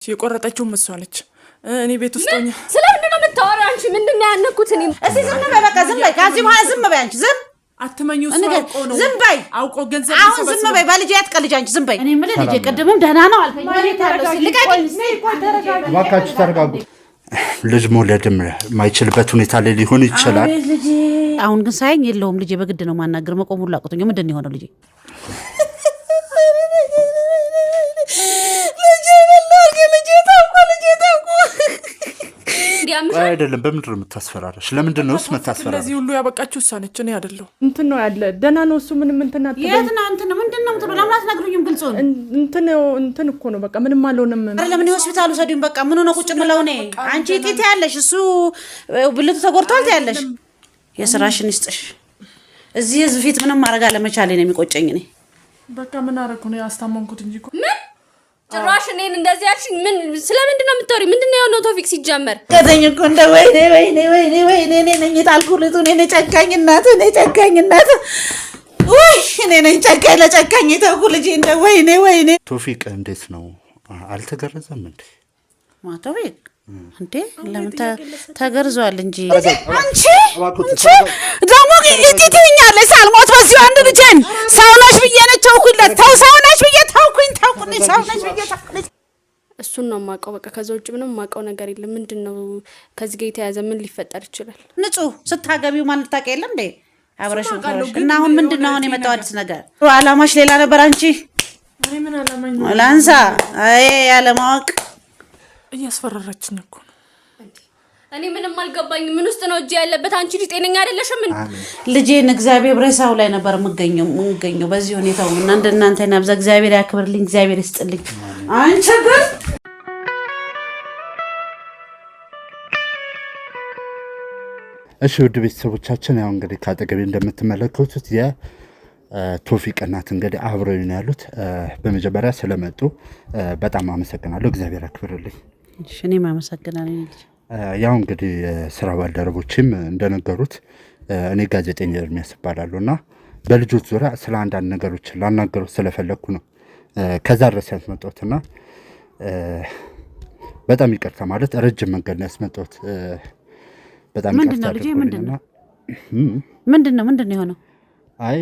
የቆረጠችው መስዋለች እኔ ቤት ውስጥ ሆኜ ስለምንድን ነው የምታወራው አንቺ ምንድነው ያነኩት እኔ እስቲ ዝም በይ በቃ ዝም በይ ከዚህ በኋላ ዝም በይ አንቺ ዝም አትመኙ አውቆ ነው ዝም በይ አውቆ ገንዘብ አሁን ዝም በይ ባልጂ አትቀልጂ አንቺ ዝም በይ እኔ ምን ልጅ ቀድምም ደህና ነው አልፈኝ ማለት ያለው ሲልቀኝ እባካችሁ ተረጋጉ ልጅ መውለድም ማይችልበት ሁኔታ ላይ ሊሆን ይችላል አሁን ግን ሳይኝ የለውም ልጅ በግድ ነው ማናገር መቆም ሁሉ አቅቶኝ ምንድን ነው የሆነው ልጅ አይደለም በምንድን ነው የምታስፈራራሽ ለምንድን ነው የምታስፈራራሽ ለዚህ ሁሉ ያበቃችሁ እሷ ነች እኔ አይደለሁ እንትን ነው ያለ ደህና ነው እሱ ምንም እንትን አትበል የትና እንትን ምንድን ነው የምትለው ለምን አትነግሩኝም ግልጽ ነው እንትን እኮ ነው በቃ ምንም አልሆነም ለምን ሆስፒታሉ ሰዱኝ በቃ ምን ነው ቁጭ ብለው ነው አንቺ ጤት ያለሽ እሱ ብልቱ ተጎርቷል ያለሽ የስራሽን ይስጥሽ እዚህ ህዝብ ፊት ምንም ማድረግ አለመቻሌ ነው የሚቆጨኝ እኔ በቃ ምን አረኩ ነው ያስታመምኩት እንጂ እኮ ምን ጭራሽ እኔን እንደዚህ ያልሽኝ ምን ስለምንድን ነው የምታወሪ ምንድን ነው የሆነው ቶፊክ ሲጀመር ከደኝ እኮ እንደ ወይኔ እኔ ነኝ ጣልኩልቱ እኔ ጨካኝ እናት ወይ እኔ ነኝ ጨካኝ ለጨካኝ ተውኩ ልጅ እንደ ወይኔ ቶፊቅ እንዴት ነው አልተገረዘም እንዴ ቶፊቅ እንዴ ለምን ተገርዟል እንጂ አንቺ ደሞ ይጥይኛለሽ ሳልሞት በዚህ አንድ ልጅን ሰውነሽ ብዬ ነው ተውኩለት ተው ሰውነሽ ብዬ ተውኩኝ ሰውነሽ ብዬ ተውኩኝ እሱን ነው የማውቀው በቃ ከዛ ውጭ ምንም የማውቀው ነገር የለም ምንድነው ከዚህ ጋር የተያዘ ምን ሊፈጠር ይችላል ንጹህ ስታገቢው ማን ልታውቂ የለም እንዴ አብረሽ እና አሁን ምንድነው አሁን የመጣው አዲስ ነገር አላማሽ ሌላ ነበር አንቺ እኔ ምን አላማኝ ላንሳ አይ ያለማወቅ እያስፈራራችኝ እኮ ነው እኔ ምንም አልገባኝ ምን ውስጥ ነው እጅ ያለበት አንቺ ልጅ ጤነኛ አይደለሽም ልጄን እግዚአብሔር ብሬሳው ላይ ነበር የምገኘው በዚህ ሁኔታው እና እንደናንተ ናብዛ እግዚአብሔር ያክብርልኝ እግዚአብሔር ይስጥልኝ አንቺ ግን እሺ ውድ ቤተሰቦቻችን ያው እንግዲህ ካጠገቤ እንደምትመለከቱት የቶፊቅ እናት እንግዲህ አብረው ነው ያሉት በመጀመሪያ ስለመጡ በጣም አመሰግናለሁ እግዚአብሔር ያክብርልኝ እሺ እኔም አመሰግናለሁ ያው እንግዲህ ስራ ባልደረቦችም እንደነገሩት እኔ ጋዜጠኛ ኤርሚያስ እባላለሁና በልጆች ዙሪያ ስለ አንዳንድ ነገሮች ላናገሩ ስለፈለኩ ነው ከዛ ድረስ ያስመጣሁትና በጣም ይቅርታ ማለት ረጅም መንገድ ነው ያስመጣሁት በጣም ይቅርታ ምንድነው የሆነው አይ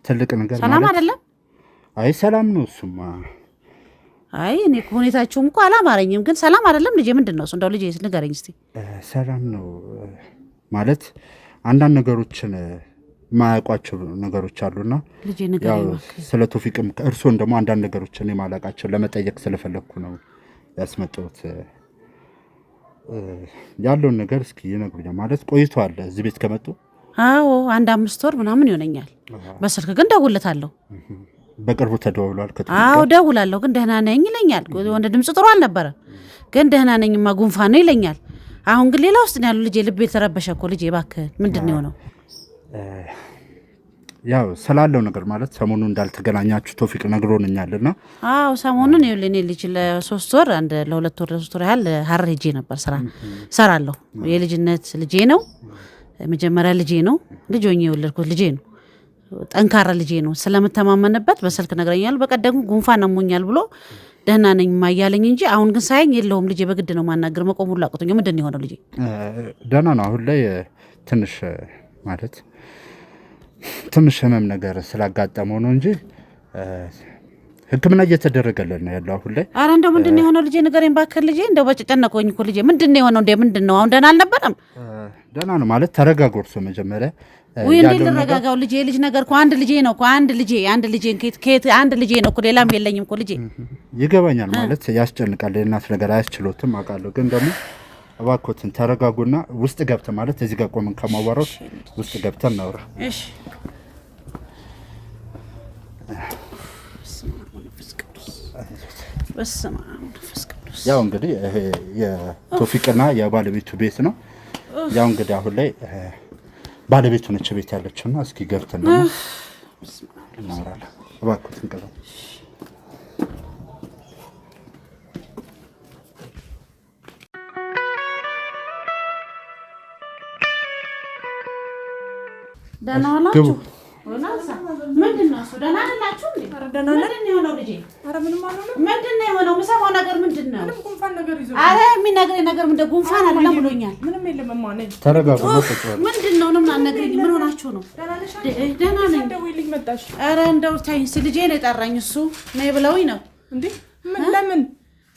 ትልቅ ነገር ሰላም አይደለም አይ ሰላም ነው እሱማ አይ እኔ ሁኔታችሁም እኮ አላማረኝም ግን ሰላም አይደለም ልጄ ምንድነው እንደው ልጄ ንገረኝ እስቲ ሰላም ነው ማለት አንዳንድ ነገሮችን ማያውቋቸው ነገሮች አሉና ልጄ ንገረኝ ስለ ቶፊቅም እርሶን ደግሞ አንዳንድ ነገሮችን ማላቃቸው ለመጠየቅ ስለፈለኩ ነው ያስመጣሁት ያለውን ነገር እስኪ ይነግሩኛል ማለት ቆይቷል እዚህ ቤት ከመጡ አዎ አንድ 5 ወር ምናምን ይሆነኛል በስልክ ግን ደውልታለሁ በቅርቡ ተደውሏል አዎ ደውላለሁ ግን ደህና ነኝ ይለኛል ወንድ ድምጽ ጥሩ አልነበረ ግን ደህና ነኝማ ጉንፋን ነው ይለኛል አሁን ግን ሌላ ውስጥ ነው ያለው ልጄ ልቤ ተረበሸ እኮ ልጄ እባክህ ምንድነው ነው ያው ስላለው ነገር ማለት ሰሞኑን እንዳልተገናኛችሁ ቶፊቅ ነግሮኛልና አዎ ሰሞኑን ይኸውልኝ ልጅ ለ3 ወር አንድ ለ2 ወር ለ3 ወር ያህል ሀረር ሄጄ ነበር ሰራለሁ የልጅነት ልጄ ነው መጀመሪያ ልጄ ነው ልጆኝ የወለድኩት ልጄ ነው ጠንካራ ልጄ ነው ስለምተማመንበት በስልክ ነግረኛል በቀደም ጉንፋን አሞኛል ብሎ ደህና ነኝ ማያለኝ እንጂ አሁን ግን ሳይኝ የለውም ልጄ በግድ ነው ማናገር መቆም ሁሉ አቅቶኝ ምንድነው የሆነው ልጄ ደህና ነው አሁን ላይ ትንሽ ማለት ትንሽ ህመም ነገር ስላጋጠመው ነው እንጂ ህክምና እየተደረገለት ነው ያለው አሁን ላይ አረ እንደው ምንድነው የሆነው ልጄ ንገረኝ ባከል ልጄ እንደው በጨጨነቆኝ እኮ ልጄ ምንድነው የሆነው ምንድነው አሁን ደህና አልነበረም ደህና ነው ማለት ተረጋግቶ መጀመሪያ ወይ እንዴ ልረጋጋው ልጄ ልጅ ነገር እኮ አንድ ልጄ ነው እኮ አንድ ልጄ ከየት አንድ ልጄ ነው እኮ ሌላም የለኝም እኮ ልጄ ይገባኛል ማለት ያስጨንቃል እናት ነገር አያስችሎትም አውቃለሁ ግን ደግሞ እባክዎትን ተረጋጉና ውስጥ ገብተን ማለት እዚህ ጋር ቆመን ከማዋራው ውስጥ ገብተን እናውራ እሺ ያው እንግዲህ ይሄ የቶፊቅና የባለቤቱ ቤት ነው ያው እንግዲህ አሁን ላይ ባለቤቱ ነች ቤት ያለችውና እስኪ ገብተን ነው እናወራለን እባክዎትን ቀበል ደህና ዋላችሁ ምንድነው ደህና አይደላችሁ እንዴ? ኧረ ደህና ነን። ምንድን ነው የሆነው ልጄ? ኧረ ምንም አልሆነም። ምንድን ነው የሆነው? የምሰማው ነገር ምንድን ነው? ምንም ጉንፋን ነገር ይዞ ኧረ የሚነግረኝ ነገር ምንድን ጉንፋን አይደለም ብሎኛል። ምንም የለም እማ ነኝ። ተረጋጉ። ምንድን ነው ምንም አልነግረኝም። ምን ሆናችሁ ነው? ደህና ነኝ። ደውይልኝ መጣሽ። ኧረ እንደው ተይኝ እስኪ ልጄ ነው የጠራኝ እሱ ነይ ብለውኝ ነው እንዴ። ምን ለምን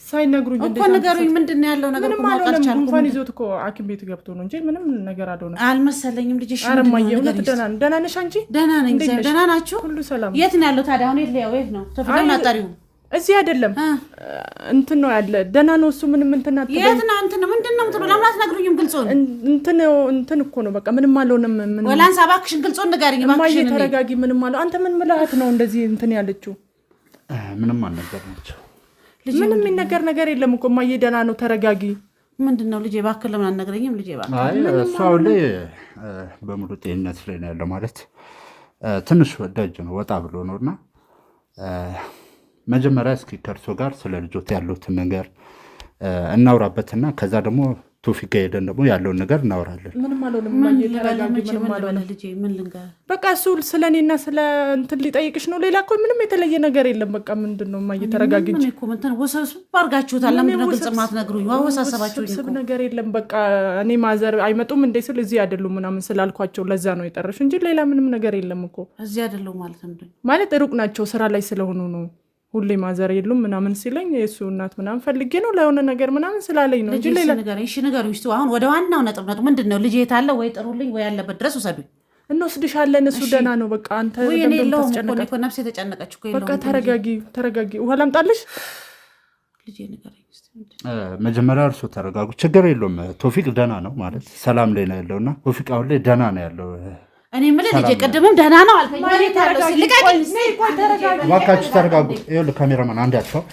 ሳይነግሩኝ እኮ ንገሩኝ። ምንድን ነው ያለው ነገር? ምንም አልሆነም። ጉንፋን ይዞት እኮ ሐኪም ቤት ገብቶ ነው እንጂ ምንም ነገር አልሆነም። አልመሰለኝም ልጅሽ። ኧረ እማዬ እውነት ደህና ነሽ አንቺ? ደህና ነኝ። ደህና ናችሁ? ሁሉ ሰላም። የት ነው ያለው ታዲያ? አሁን የት ነው? ተፈለና አጣሪው እዚህ አይደለም እንትን ነው ያለ። ደህና ነው እሱ። ምንም እንትን አትበይ። የት ነው እንትን ምንድን ነው የምትለው? ለምን አትነግሩኝም? ግልጹን እንትን እኮ ነው በቃ ምንም አልሆነም። ምንም ወላንሳ እባክሽን ግልጹን ንገሪኝ እባክሽን። እማዬ ተረጋጊ። ምንም አልሆነ። አንተ ምን ምልሃት ነው እንደዚህ እንትን ያለችው? ምንም አልነገርናቸው። ምንም የሚነገር ነገር የለም እኮ እማዬ ደህና ነው። ተረጋጊ። ምንድን ነው ልጄ እባክህ ለምን አትነግረኝም? ልጄ እባክህ። አይ እሱ አሁን ላይ በሙሉ ጤንነት ላይ ነው ያለው። ማለት ትንሽ ወዳጅ ነው ወጣ ብሎ ነውና መጀመሪያ እስኪ ከእርሶ ጋር ስለ ልጆት ያሉትን ነገር እናውራበትና ከዛ ደግሞ ቶፊቅ ጋር ሄደን ደግሞ ያለውን ነገር እናወራለን። ምንም አልሆነም እማዬ ተረጋጊ። ምንም አልሆነም ልጄ። ምን ልንገር በቃ እሱ ስለኔና ስለ እንትን ሊጠይቅሽ ነው። ሌላ እኮ ምንም የተለየ ነገር የለም። በቃ ምንድነው እማዬ ተረጋጊ እንጂ እኮ እንትን ወሰብስብ አድርጋችሁታል። ለምን ነው ግልጽ ማትነግሩኝ? ወሰብሰባችሁኝ እኮ ነገር የለም። በቃ እኔ ማዘር አይመጡም እንዴ ስል እዚህ አይደሉም ምናምን ስላልኳቸው ለዛ ነው የጠረሽ እንጂ ሌላ ምንም ነገር የለም እኮ። እዚህ አይደሉም ማለት ምንድን ማለት ሩቅ ናቸው ስራ ላይ ስለሆኑ ነው። ሁሌ ማዘር የሉም ምናምን ሲለኝ የእሱ እናት ምናምን ፈልጌ ነው ለሆነ ነገር ምናምን ስላለኝ ነው እንጂ ሌላ ነገር። እሺ ንገሩኝ እስኪ አሁን ወደ ዋናው ነጥብ ምንድን ነው? ልጄ የት አለ? ወይ ጥሩልኝ ወይ ያለበት ድረስ ውሰዱኝ። እንወስድሻለን። እሱ ደህና ነው በቃ። አንተ እኮ ነፍሴ የተጨነቀች እኮ በቃ ተረጋጊ። ውሃ ላምጣልሽ? ልጄ ንገረኝ እስኪ። መጀመሪያ እርሶ ተረጋጉ። ችግር የለውም። ቶፊቅ ደህና ነው ማለት ሰላም ላይ ነው ያለውና ቶፊቅ አሁን ላይ ደህና ነው ያለው። እኔ የምልህ ልጄ ቅድምም ደህና ነው አልከኝ። እባካችሁ ተረጋጉ። ይኸውልህ ካሜራማን አንድ ያጥፋው።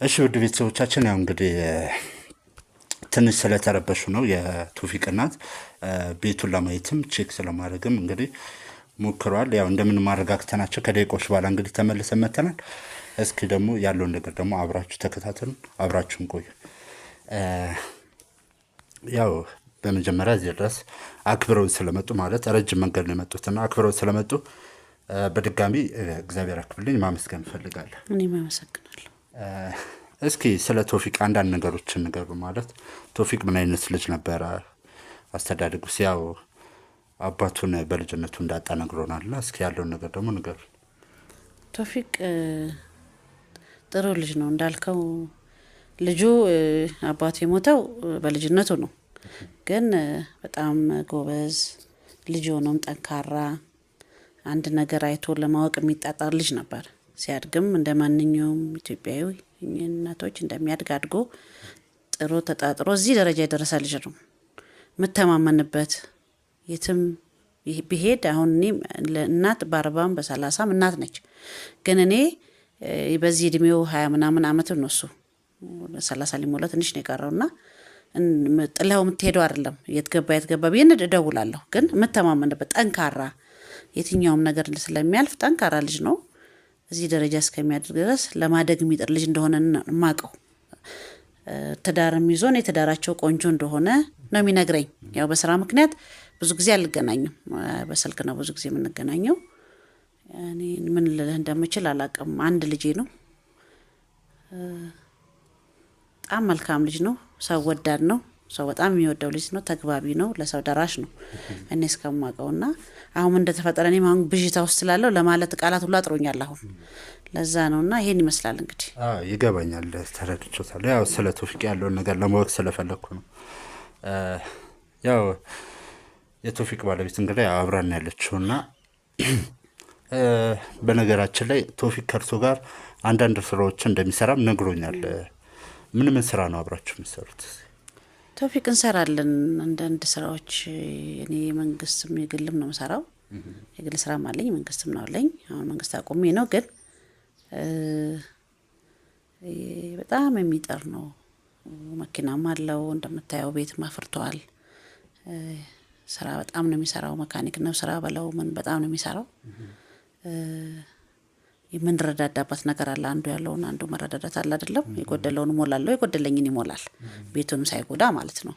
እሺ ውድ ቤተሰቦቻችን ያው እንግዲህ ትንሽ ስለተረበሹ ነው የቶፊቅ እናት ቤቱን ለማየትም ቼክ ስለማድረግም እንግዲህ ሞክረዋል። ያው እንደምን ማረጋግተናቸው ከደቂቆች በኋላ እንግዲህ ተመልሰን መተናል። እስኪ ደግሞ ያለውን ነገር ደግሞ አብራችሁ ተከታተሉ፣ አብራችሁን ቆዩ። ያው በመጀመሪያ እዚህ ድረስ አክብረውን ስለመጡ ማለት ረጅም መንገድ ነው የመጡትና አክብረውን ስለመጡ በድጋሚ እግዚአብሔር አክብልኝ ማመስገን እፈልጋለሁ። እኔም አመሰግናለሁ። እስኪ ስለ ቶፊቅ አንዳንድ ነገሮችን ንገሩ። ማለት ቶፊቅ ምን አይነት ልጅ ነበረ? አስተዳደጉስ? ያው አባቱን በልጅነቱ እንዳጣ ነግሮናልና እስኪ ያለውን ነገር ደግሞ ንገሩ። ቶፊቅ ጥሩ ልጅ ነው እንዳልከው። ልጁ አባቱ የሞተው በልጅነቱ ነው፣ ግን በጣም ጎበዝ ልጅ ሆኖም ጠንካራ አንድ ነገር አይቶ ለማወቅ የሚጣጣር ልጅ ነበር። ሲያድግም እንደ ማንኛውም ኢትዮጵያዊ እናቶች እንደሚያድግ አድጎ ጥሮ ተጣጥሮ እዚህ ደረጃ የደረሰ ልጅ ነው። የምተማመንበት የትም ቢሄድ አሁን እኔ እናት በ40 በ30 እናት ነች፣ ግን እኔ በዚህ እድሜው 20 ምናምን አመት ነው እሱ 30 ሊሞላ ትንሽ ነው የቀረውና ጥለው የምትሄደው አይደለም። የትገባ ቢን እደውላለሁ፣ ግን የምተማመንበት ጠንካራ የትኛውም ነገር ስለሚያልፍ ጠንካራ ልጅ ነው። እዚህ ደረጃ እስከሚያድግ ድረስ ለማደግ የሚጥር ልጅ እንደሆነ ማቀው። ትዳርም ይዞ ነው የትዳራቸው ቆንጆ እንደሆነ ነው የሚነግረኝ። ያው በስራ ምክንያት ብዙ ጊዜ አልገናኝም፣ በስልክ ነው ብዙ ጊዜ የምንገናኘው። እኔ ምን ልልህ እንደምችል አላውቅም። አንድ ልጄ ነው። በጣም መልካም ልጅ ነው። ሰው ወዳድ ነው። ሰው በጣም የሚወደው ልጅ ነው። ተግባቢ ነው። ለሰው ደራሽ ነው እኔ እስከማውቀውና አሁን እንደተፈጠረ እኔ አሁን ብዥታ ውስጥ ስላለው ለማለት ቃላት ሁሉ አጥሮኛል አሁን። ለዛ ነውና ይሄን ይመስላል እንግዲህ። ይገባኛል፣ ተረድቼታለሁ። ያው ስለ ቶፊቅ ያለውን ነገር ለማወቅ ስለፈለኩ ነው። ያው የቶፊቅ ባለቤት እንግዲህ አብራን ያለችውና በነገራችን ላይ ቶፊቅ ከእርሶ ጋር አንዳንድ ስራዎችን እንደሚሰራም ነግሮኛል። ምን ስራ ነው አብራችሁ የምትሰሩት? ቶፊቅ እንሰራለን አንዳንድ ስራዎች። እኔ መንግስትም የግልም ነው የምሰራው። የግል ስራም አለኝ መንግስትም ነው አለኝ። አሁን መንግስት አቆሜ ነው፣ ግን በጣም የሚጠር ነው። መኪናም አለው እንደምታየው፣ ቤትም አፍርተዋል። ስራ በጣም ነው የሚሰራው። መካኒክ ነው ስራ በለው ምን በጣም ነው የሚሰራው። የምንረዳዳበት ነገር አለ። አንዱ ያለውን አንዱ መረዳዳት አለ አይደለም። የጎደለውን ሞላለሁ፣ የጎደለኝን ይሞላል፣ ቤቱንም ሳይጎዳ ማለት ነው።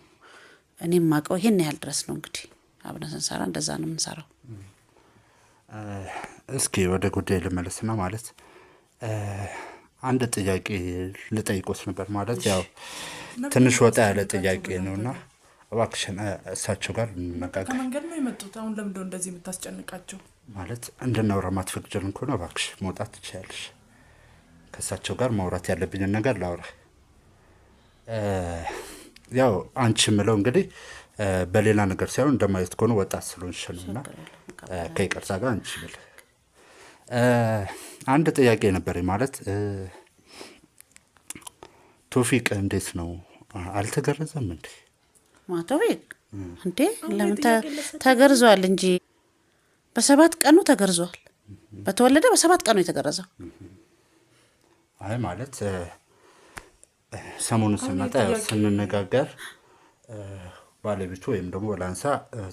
እኔም ማቀው ይሄን ያህል ድረስ ነው። እንግዲህ አብረን ስንሰራ እንደዛ ነው የምንሰራው። እስኪ ወደ ጉዳይ ልመለስና ማለት አንድ ጥያቄ ልጠይቆት ነበር። ማለት ያው ትንሽ ወጣ ያለ ጥያቄ ነውና እባክሽን እሳቸው ጋር እንነጋገር። ከመንገድ ነው የመጡት። አሁን ለምንድነው እንደዚህ የምታስጨንቃቸው? ማለት እንድናወራ ማትፈቅጂልን ከሆነ እባክሽ መውጣት ትችያለሽ። ከእሳቸው ጋር ማውራት ያለብኝን ነገር ላውራ። ያው አንቺ ምለው እንግዲህ በሌላ ነገር ሳይሆን እንደማየት ከሆነ ወጣት ስለሆንሽ ነውና ከይቅርታ ጋር አንቺ ብል አንድ ጥያቄ ነበረኝ። ማለት ቶፊቅ እንዴት ነው? አልተገረዘም እንዴ? ቶፊቅ እንዴ ለምን ተገርዟል እንጂ በ7 ቀኑ ተገርዟል። በተወለደ በ7 ቀኑ የተገረዘው። አይ ማለት ሰሞኑን ስንመጣ ስንነጋገር ባለቤቱ ወይም ደግሞ ወላንሳ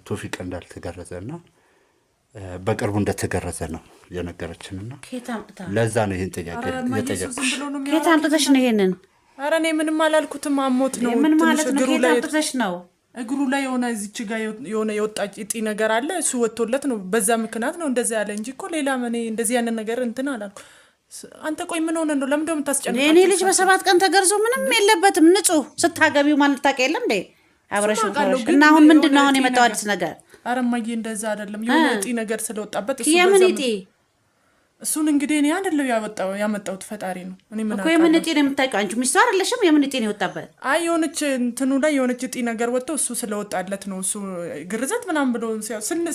ቶፊቅ እንዳልተገረዘና በቅርቡ እንደተገረዘ ነው የነገረችንና ለዛ ነው ይሄን ጥያቄ የጠየቅኩሽ። ከየት አምጥተሽ ነው ይሄንን? ኧረ እኔ ምንም አላልኩትም። አሞት ነው። ምን ማለት ነው? ከየት አምጥተሽ ነው? እግሩ ላይ የሆነ እዚች ጋር የሆነ የወጣች እጢ ነገር አለ። እሱ ወጥቶለት ነው። በዛ ምክንያት ነው እንደዛ ያለ እንጂ እኮ ሌላ ምን እንደዚህ ያንን ነገር እንትን አላልኩ። አንተ ቆይ ምን ሆነ ነው? ለምን ደም ታስጨንቃለህ? የኔ ልጅ በ7 ቀን ተገርዞ ምንም የለበትም። ንጹህ ስታገቢው ማለት ታውቂ የለም እንዴ? አብረሽ እና አሁን ምንድነው አሁን የመጣው አዲስ ነገር? ኧረ እማዬ እንደዛ አይደለም። የሆነ እጢ ነገር ስለወጣበት እሱ የምን እጢ? እሱን እንግዲህ እኔ አይደለም ያመጣሁት ፈጣሪ ነው። እኔ ምን አውቃለሁ እኮ የምን እጢ ነው የምታውቂው አንቺ? ሚስቱ አይደለሽም? የምን እጢ ነው የወጣበት? አይ የሆነች እንትኑ ላይ የሆነች እጢ ነገር ወጥቶ እሱ ስለወጣለት ነው። እሱ ግርዘት ምናምን ብሎ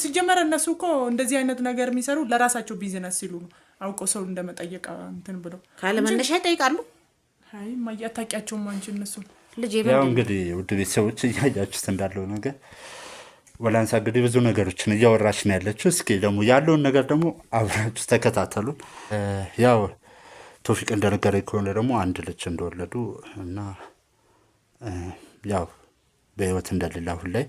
ሲጀመር እነሱ እኮ እንደዚህ አይነት ነገር የሚሰሩ ለራሳቸው ቢዝነስ ሲሉ ነው። አውቀው ሰው እንደመጠየቅ እንትን ብሎ ካለ መነሻ ይጠይቃሉ። አይ ማያ ታውቂያቸውም አንቺ እነሱ ልጅ ያው እንግዲህ ውድ ቤተሰቦች እያያችሁት እንዳለው ነገር ወላንሳ እንግዲህ ብዙ ነገሮችን እያወራች ነው ያለችው። እስኪ ደግሞ ያለውን ነገር ደግሞ አብራችሁ ተከታተሉ። ያው ቶፊቅ እንደነገረኝ ከሆነ ደግሞ አንድ ልጅ እንደወለዱ እና ያው በህይወት እንደሌለ አሁን ላይ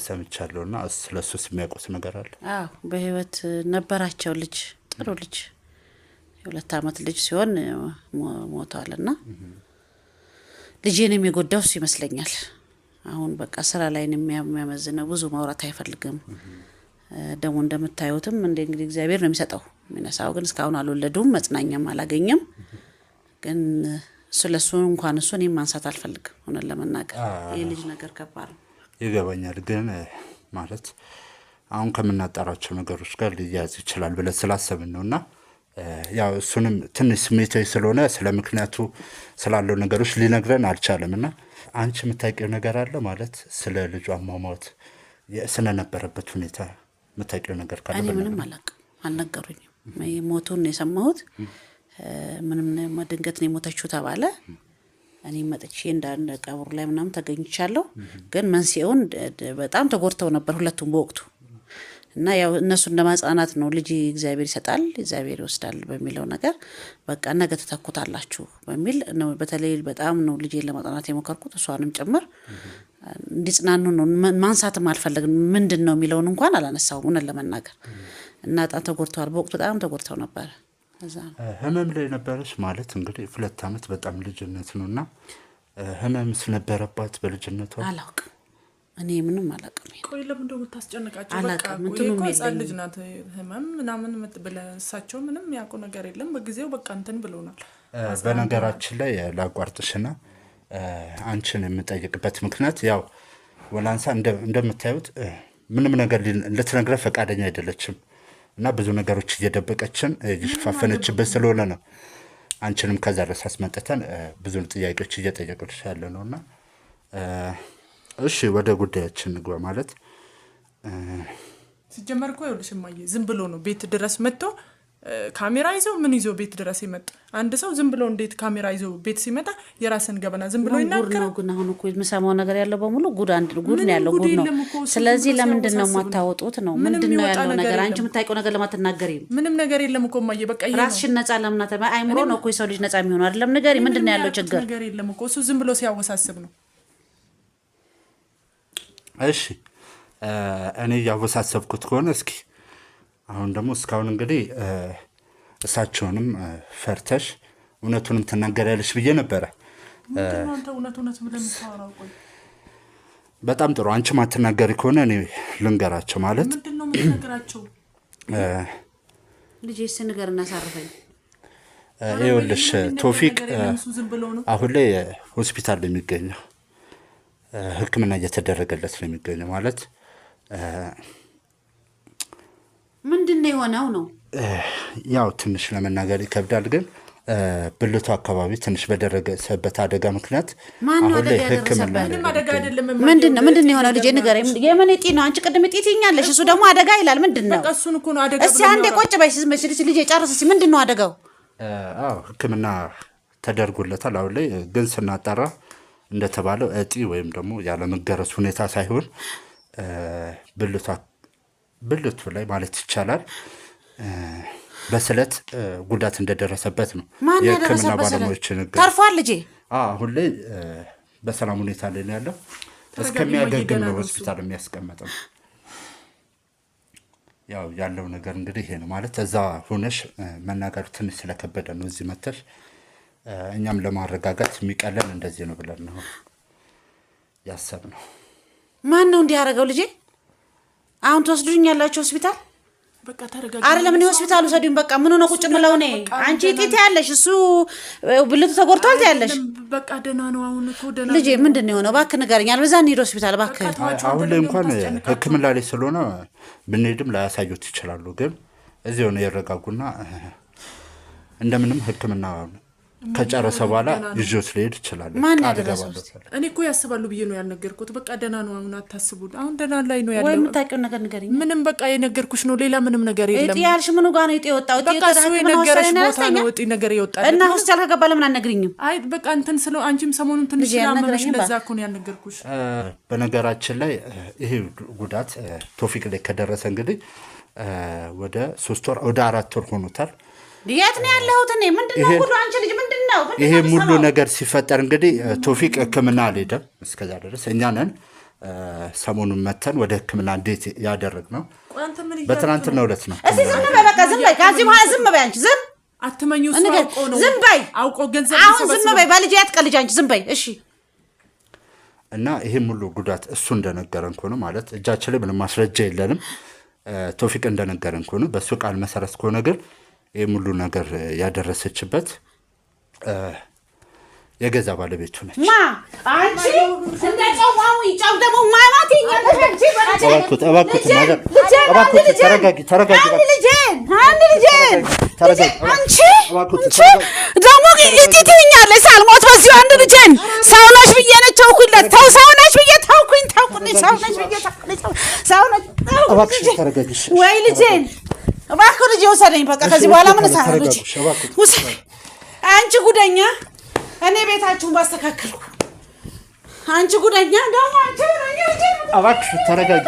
ሰምቻለሁና ስለሱስ የሚያውቁት ነገር አለ? አዎ በህይወት ነበራቸው። ልጅ ጥሩ ልጅ የ2 ዓመት ልጅ ሲሆን ሞቷልና ልጄንም የጎዳው እሱ ይመስለኛል። አሁን በቃ ስራ ላይ ነው የሚያመዝነው። ብዙ ማውራት አይፈልግም። ደግሞ እንደምታዩትም እንግዲህ እግዚአብሔር ነው የሚሰጠው የሚነሳው። ግን እስካሁን አልወለዱም፣ መጽናኛም አላገኘም። ግን ስለሱ እንኳን እሱ እኔም ማንሳት አልፈልግም። ሆነን ለመናገር የልጅ ነገር ከባድ ነው። ይገባኛል። ግን ማለት አሁን ከምናጣራቸው ነገሮች ጋር ሊያያዝ ይችላል ብለን ስላሰብን ነውና ያው እሱንም ትንሽ ስሜታዊ ስለሆነ ስለ ምክንያቱ ስላለው ነገሮች ሊነግረን አልቻለምና አንቺ የምታውቂው ነገር አለ ማለት ስለ ልጇ አሟሟት ስለነበረበት ሁኔታ የምታውቂው ነገር ካለ? እኔ ምንም አላውቅም፣ አልነገሩኝም። ሞቱን የሰማሁት ምንም ድንገት ነው የሞተችው ተባለ። እኔ መጥቼ እንደ ቀብሩ ላይ ምናምን ተገኝቻለሁ። ግን መንስኤውን በጣም ተጎድተው ነበር ሁለቱም በወቅቱ እና ያው እነሱ እንደማጽናናት ነው ልጅ እግዚአብሔር ይሰጣል እግዚአብሔር ይወስዳል በሚለው ነገር በቃ ነገ ተተኩታላችሁ በሚል ነው። በተለይ በጣም ነው ልጄን ለማጽናናት የሞከርኩት እሷንም ጭምር እንዲጽናኑ ነው። ማንሳትም አልፈለግም። ምንድነው የሚለውን እንኳን አላነሳውም እውነት ለመናገር እና በጣም ተጎድተዋል። በወቅቱ በጣም ተጎድተው ነበር። እዛ ህመም ላይ ነበረች ማለት እንግዲህ 2 ዓመት በጣም ልጅነት ነውና ህመም ስለነበረባት በልጅነቷ አላውቅም። እኔ ምንም አላውቅም። ቆይ ለምን ደው ታስጨንቃቸው? በቃ ህፃን ልጅ ናት። ህመም ምናምን እሳቸው ምንም ያውቁ ነገር የለም። በጊዜው በቃ እንትን ብለውናል። በነገራችን ላይ ላቋርጥሽና አንቺን የምጠይቅበት ምክንያት ያው ወላንሳ እንደምታዩት ምንም ነገር ልትነግረ ፈቃደኛ አይደለችም እና ብዙ ነገሮች እየደበቀችን እየሸፋፈነችበት ስለሆነ ነው። አንቺንም ከዛ ድረስ አስመጥተን ብዙ ጥያቄዎች እየጠየቅልሽ ያለ ነውና እሺ ወደ ጉዳያችን ንግባ። ማለት ሲጀመር እኮ ይኸውልሽ እማዬ ዝም ብሎ ነው ቤት ድረስ መጥቶ ካሜራ ይዞ ምን ይዞ ቤት ድረስ ይመጣ? አንድ ሰው ዝም ብሎ እንዴት ካሜራ ይዞ ቤት ሲመጣ የራስን ገበና ዝም ብሎ ይናገራል? ጉድ ነው። እኮ የምሰማው ነገር ያለው በሙሉ ጉድ ነው ያለው ጉድ ነው። ስለዚህ ለምንድን ነው የማታወጡት ነው? ምንድነው ያለው ነገር? አንቺ የምታውቂው ነገር ለማትናገሪ ነው? ምንም ነገር የለም እኮ እማዬ በቃ ራስሽን ነፃ ለምናተ አይምሮ ነው እኮ የሰው ልጅ ነፃ የሚሆነው አይደለም? ንገሪ ምንድነው ያለው ችግር? ነገር የለም እኮ እሱ ዝም ብሎ ሲያወሳስብ ነው። እሺ እኔ ያወሳሰብኩት ከሆነ እስኪ አሁን ደግሞ እስካሁን እንግዲህ እሳቸውንም ፈርተሽ እውነቱንም ትናገሪያለሽ ብዬ ነበረ። ምንድነው አንተ እውነት ብለህ የምታወራው? ቆይ በጣም ጥሩ። አንቺ ማትናገሪ ከሆነ እኔ ልንገራቸው። ማለት ምንድነው የምትነግራቸው? ልጄ ስንገር እናሳርፈኝ። ይኸውልሽ ቶፊቅ አሁን ላይ ሆስፒታል ነው የሚገኘው፣ ሕክምና እየተደረገለት ነው የሚገኘው። ማለት ምንድነው የሆነው ነው? ያው ትንሽ ለመናገር ይከብዳል፣ ግን ብልቱ አካባቢ ትንሽ በደረሰበት አደጋ ምክንያት አሁን ላይ ሕክምና ምንድነው የሆነው? ልጄ ንገረኝ። የምን እጢ ነው? አንቺ ቅድም እጢ ትይኛለሽ፣ እሱ ደግሞ አደጋ ይላል። ምንድነው? በቃ እሱን እኮ ነው አደጋ። እስኪ አንዴ ቁጭ በይ ልጄ ጨርስ። እስኪ ምንድነው አደጋው? አዎ ሕክምና ተደርጎለታል። አሁን ላይ ግን ስናጣራ እንደተባለው እጢ ወይም ደግሞ ያለመገረዝ ሁኔታ ሳይሆን ብልቱ ላይ ማለት ይቻላል በስለት ጉዳት እንደደረሰበት ነው የሕክምና ባለሙያዎች ነገር። ተርፏል ልጄ? አሁን ላይ በሰላም ሁኔታ ላይ ነው ያለው። እስከሚያገግም ነው ሆስፒታል የሚያስቀምጠው። ያው ያለው ነገር እንግዲህ ይሄ ነው። ማለት እዛ ሆነሽ መናገር ትንሽ ስለከበደ ነው እዚህ መተሽ እኛም ለማረጋጋት የሚቀለን እንደዚህ ነው ብለን ነው ያሰብነው። ማን ነው እንዲህ ያደረገው ልጄ? አሁን ትወስዱኛላችሁ ሆስፒታል? በቃ ተረጋጋ። አይደለም እኔ ሆስፒታል ውሰዱኝ። በቃ ምን ነው ቁጭ ምለው እኔ? አንቺ እጢት ያለሽ እሱ ብልቱ ተጎድቷል ያለሽ። በቃ ደህና ነው አሁን እኮ ደህና ልጄ ምንድን ነው የሆነው? እባክህ ንገረኝ። አልበዛ እንሂድ ሆስፒታል እባክህ። አሁን ላይ እንኳን ሕክምና ላይ ስለሆነ ብንሄድም ላያሳዩት ይችላሉ። ግን እዚህ ሆነ ይረጋጉና እንደምንም ሕክምና ከጨረሰ በኋላ ይዞት ሊሄድ ይችላል። ማን ያደረሰው? እኔ እኮ ያስባሉ ብዬ ነው ያልነገርኩት። በቃ ደህና ነው አሁን አታስቡ። አሁን ደህና ላይ ነው ያለው። ወይ የምታውቂው ነገር ንገረኝ። ምንም በቃ የነገርኩሽ ነው፣ ሌላ ምንም ነገር የለም። እጢ ያልሽ ምኑ ጋር ነው እጢ የወጣው? በቃ እሱ የነገረሽ ቦታ ነው እጢ ነገር የወጣው። እና ሆስፒታል ከገባ ለምን አልነግሪኝም? አይ በቃ እንትን ስለ አንቺም ሰሞኑን ትንሽ ያመመሽ ለዛ እኮ ነው ያልነገርኩሽ። በነገራችን ላይ ይሄ ጉዳት ቶፊቅ ላይ ከደረሰ እንግዲህ ወደ 3 ወር ወደ 4 ወር ሆኖታል። የት ነው ያለሁት እኔ? ምንድነው ሁሉ አንቺ ልጅ ምንድነው? ይሄ ሙሉ ነገር ሲፈጠር እንግዲህ ቶፊቅ ሕክምና አልሄደም እስከዛ ድረስ። እኛ ነን ሰሞኑን መተን ወደ ሕክምና እንዴት ያደረግነው በትናንትናው ዕለት ነው። እስኪ ዝም በይ በቃ ዝም በይ። ከዚህ በኋላ ዝም በይ አንቺ ዝም አትመኙ። እሱ አውቆ ነው ዝም በይ አውቆ ገንዘብ አሁን ዝም በይ። በልጄ አትቀልጂ አንቺ ዝም በይ እሺ። እና ይሄ ሙሉ ጉዳት እሱ እንደነገረን ከሆነ ማለት እጃችን ላይ ምንም ማስረጃ የለንም። ቶፊቅ እንደነገረን ከሆነ በእሱ ቃል መሰረት ከሆነ ግን ይህ ሙሉ ነገር ያደረሰችበት የገዛ ባለቤቱ ነች። ማ አንቺ እንደጨዋው ይጫው ደግሞ ማማት ይኛለሽ። እባክህ ተረጋጊ። ደግሞ እጢት ይኛለሽ ሳልሞት በዚህ አንድ ልጄን ሰው ነሽ ብዬ ነው ተውኩለት። ተው ሰው ነሽ ብዬ ተውኩኝ። ሰው ነሽ ብዬ ሰው ነሽ። እባክሽ ተረጋጊ ወይ ልጄን እባክህ ልጄ ውሰደኝ። በቃ ከዚህ በኋላ ምን እሰራለሁ? ልጄ ውሰደኝ። አንቺ ጉደኛ፣ እኔ ቤታችሁን ባስተካከልኩ። አንቺ ጉደኛ ደግሞ አንቺ እባክሽ ተረጋጊ።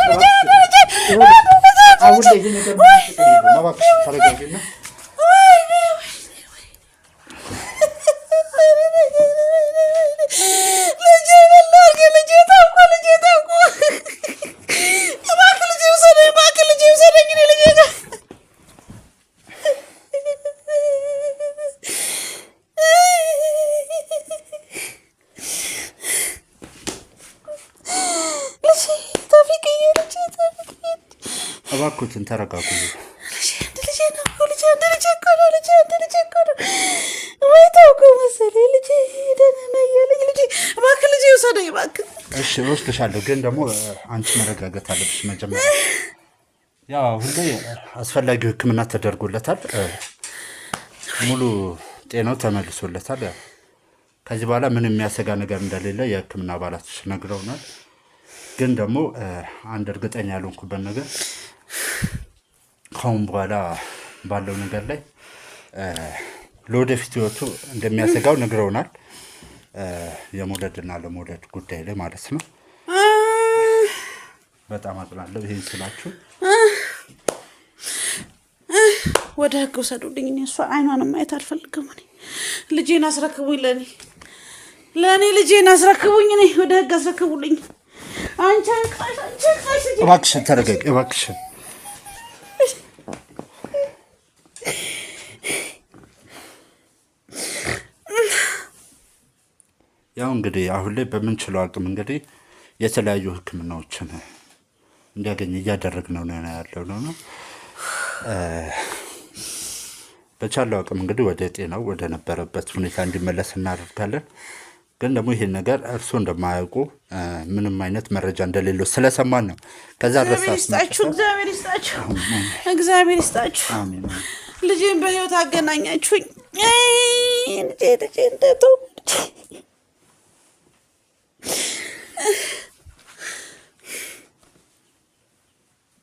እባክዎትን ተረጋጉ። እሺ እወስድሻለሁ፣ ግን ደግሞ አንቺ መረጋጋት አለብሽ መጀመሪያ። ያው አሁን ላይ አስፈላጊው ሕክምና ተደርጎለታል፣ ሙሉ ጤናው ተመልሶለታል። ያው ከዚህ በኋላ ምንም የሚያሰጋ ነገር እንደሌለ የሕክምና አባላቶች ነግረውናል። ግን ደግሞ አንድ እርግጠኛ ያልሆንኩበት ነገር ከአሁን በኋላ ባለው ነገር ላይ ለወደፊት ህይወቱ እንደሚያሰጋው ነግረውናል። የመውለድና ለመውለድ ጉዳይ ላይ ማለት ነው። በጣም አጥላለሁ ይሄን ስላችሁ። ወደ ህግ ውሰዱልኝ። እኔ እሷ አይኗንም ማየት አልፈልግም። እኔ ልጄን አስረክቡኝ። ለእኔ ልጄን አስረክቡኝ። እኔ ወደ ህግ አስረክቡልኝ። አንቺ እባክሽን ተረጋጊ እባክሽን። ያው እንግዲህ አሁን ላይ በምንችለው አቅም እንግዲህ የተለያዩ ሕክምናዎችን እንዲያገኝ እያደረግነው ነው ያለው ነው። በቻለው አቅም እንግዲህ ወደ ጤናው ወደ ነበረበት ሁኔታ እንዲመለስ እናደርጋለን። ግን ደግሞ ይሄን ነገር እርሶ እንደማያውቁ ምንም አይነት መረጃ እንደሌለው ስለሰማን ነው። ከዛ እግዚአብሔር ይስጣችሁ። አሜን። ልጄን በህይወት አገናኛችሁኝ። ልጄ እንደተው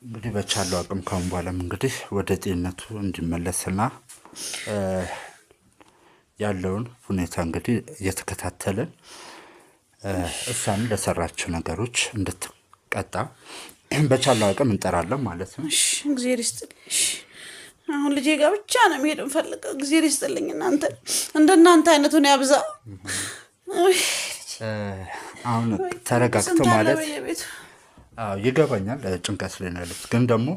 እንግዲህ በቻለው አቅም ካሁን በኋላም እንግዲህ ወደ ጤንነቱ እንዲመለስና ያለውን ሁኔታ እንግዲህ እየተከታተልን እሷን ለሰራችው ነገሮች እንድትቀጣ በቻለው አቅም እንጠራለን ማለት ነው። እግዚአብሔር ይስጥልኝ። አሁን ልጄ ጋር ብቻ ነው መሄድ እንፈልገው። እግዚአብሔር ይስጥልኝ። እናንተ እንደናንተ አይነቱን ያብዛ። አሁን ተረጋግተው ማለት ይገባኛል፣ ጭንቀት ላይ ነው ያሉት። ግን ደግሞ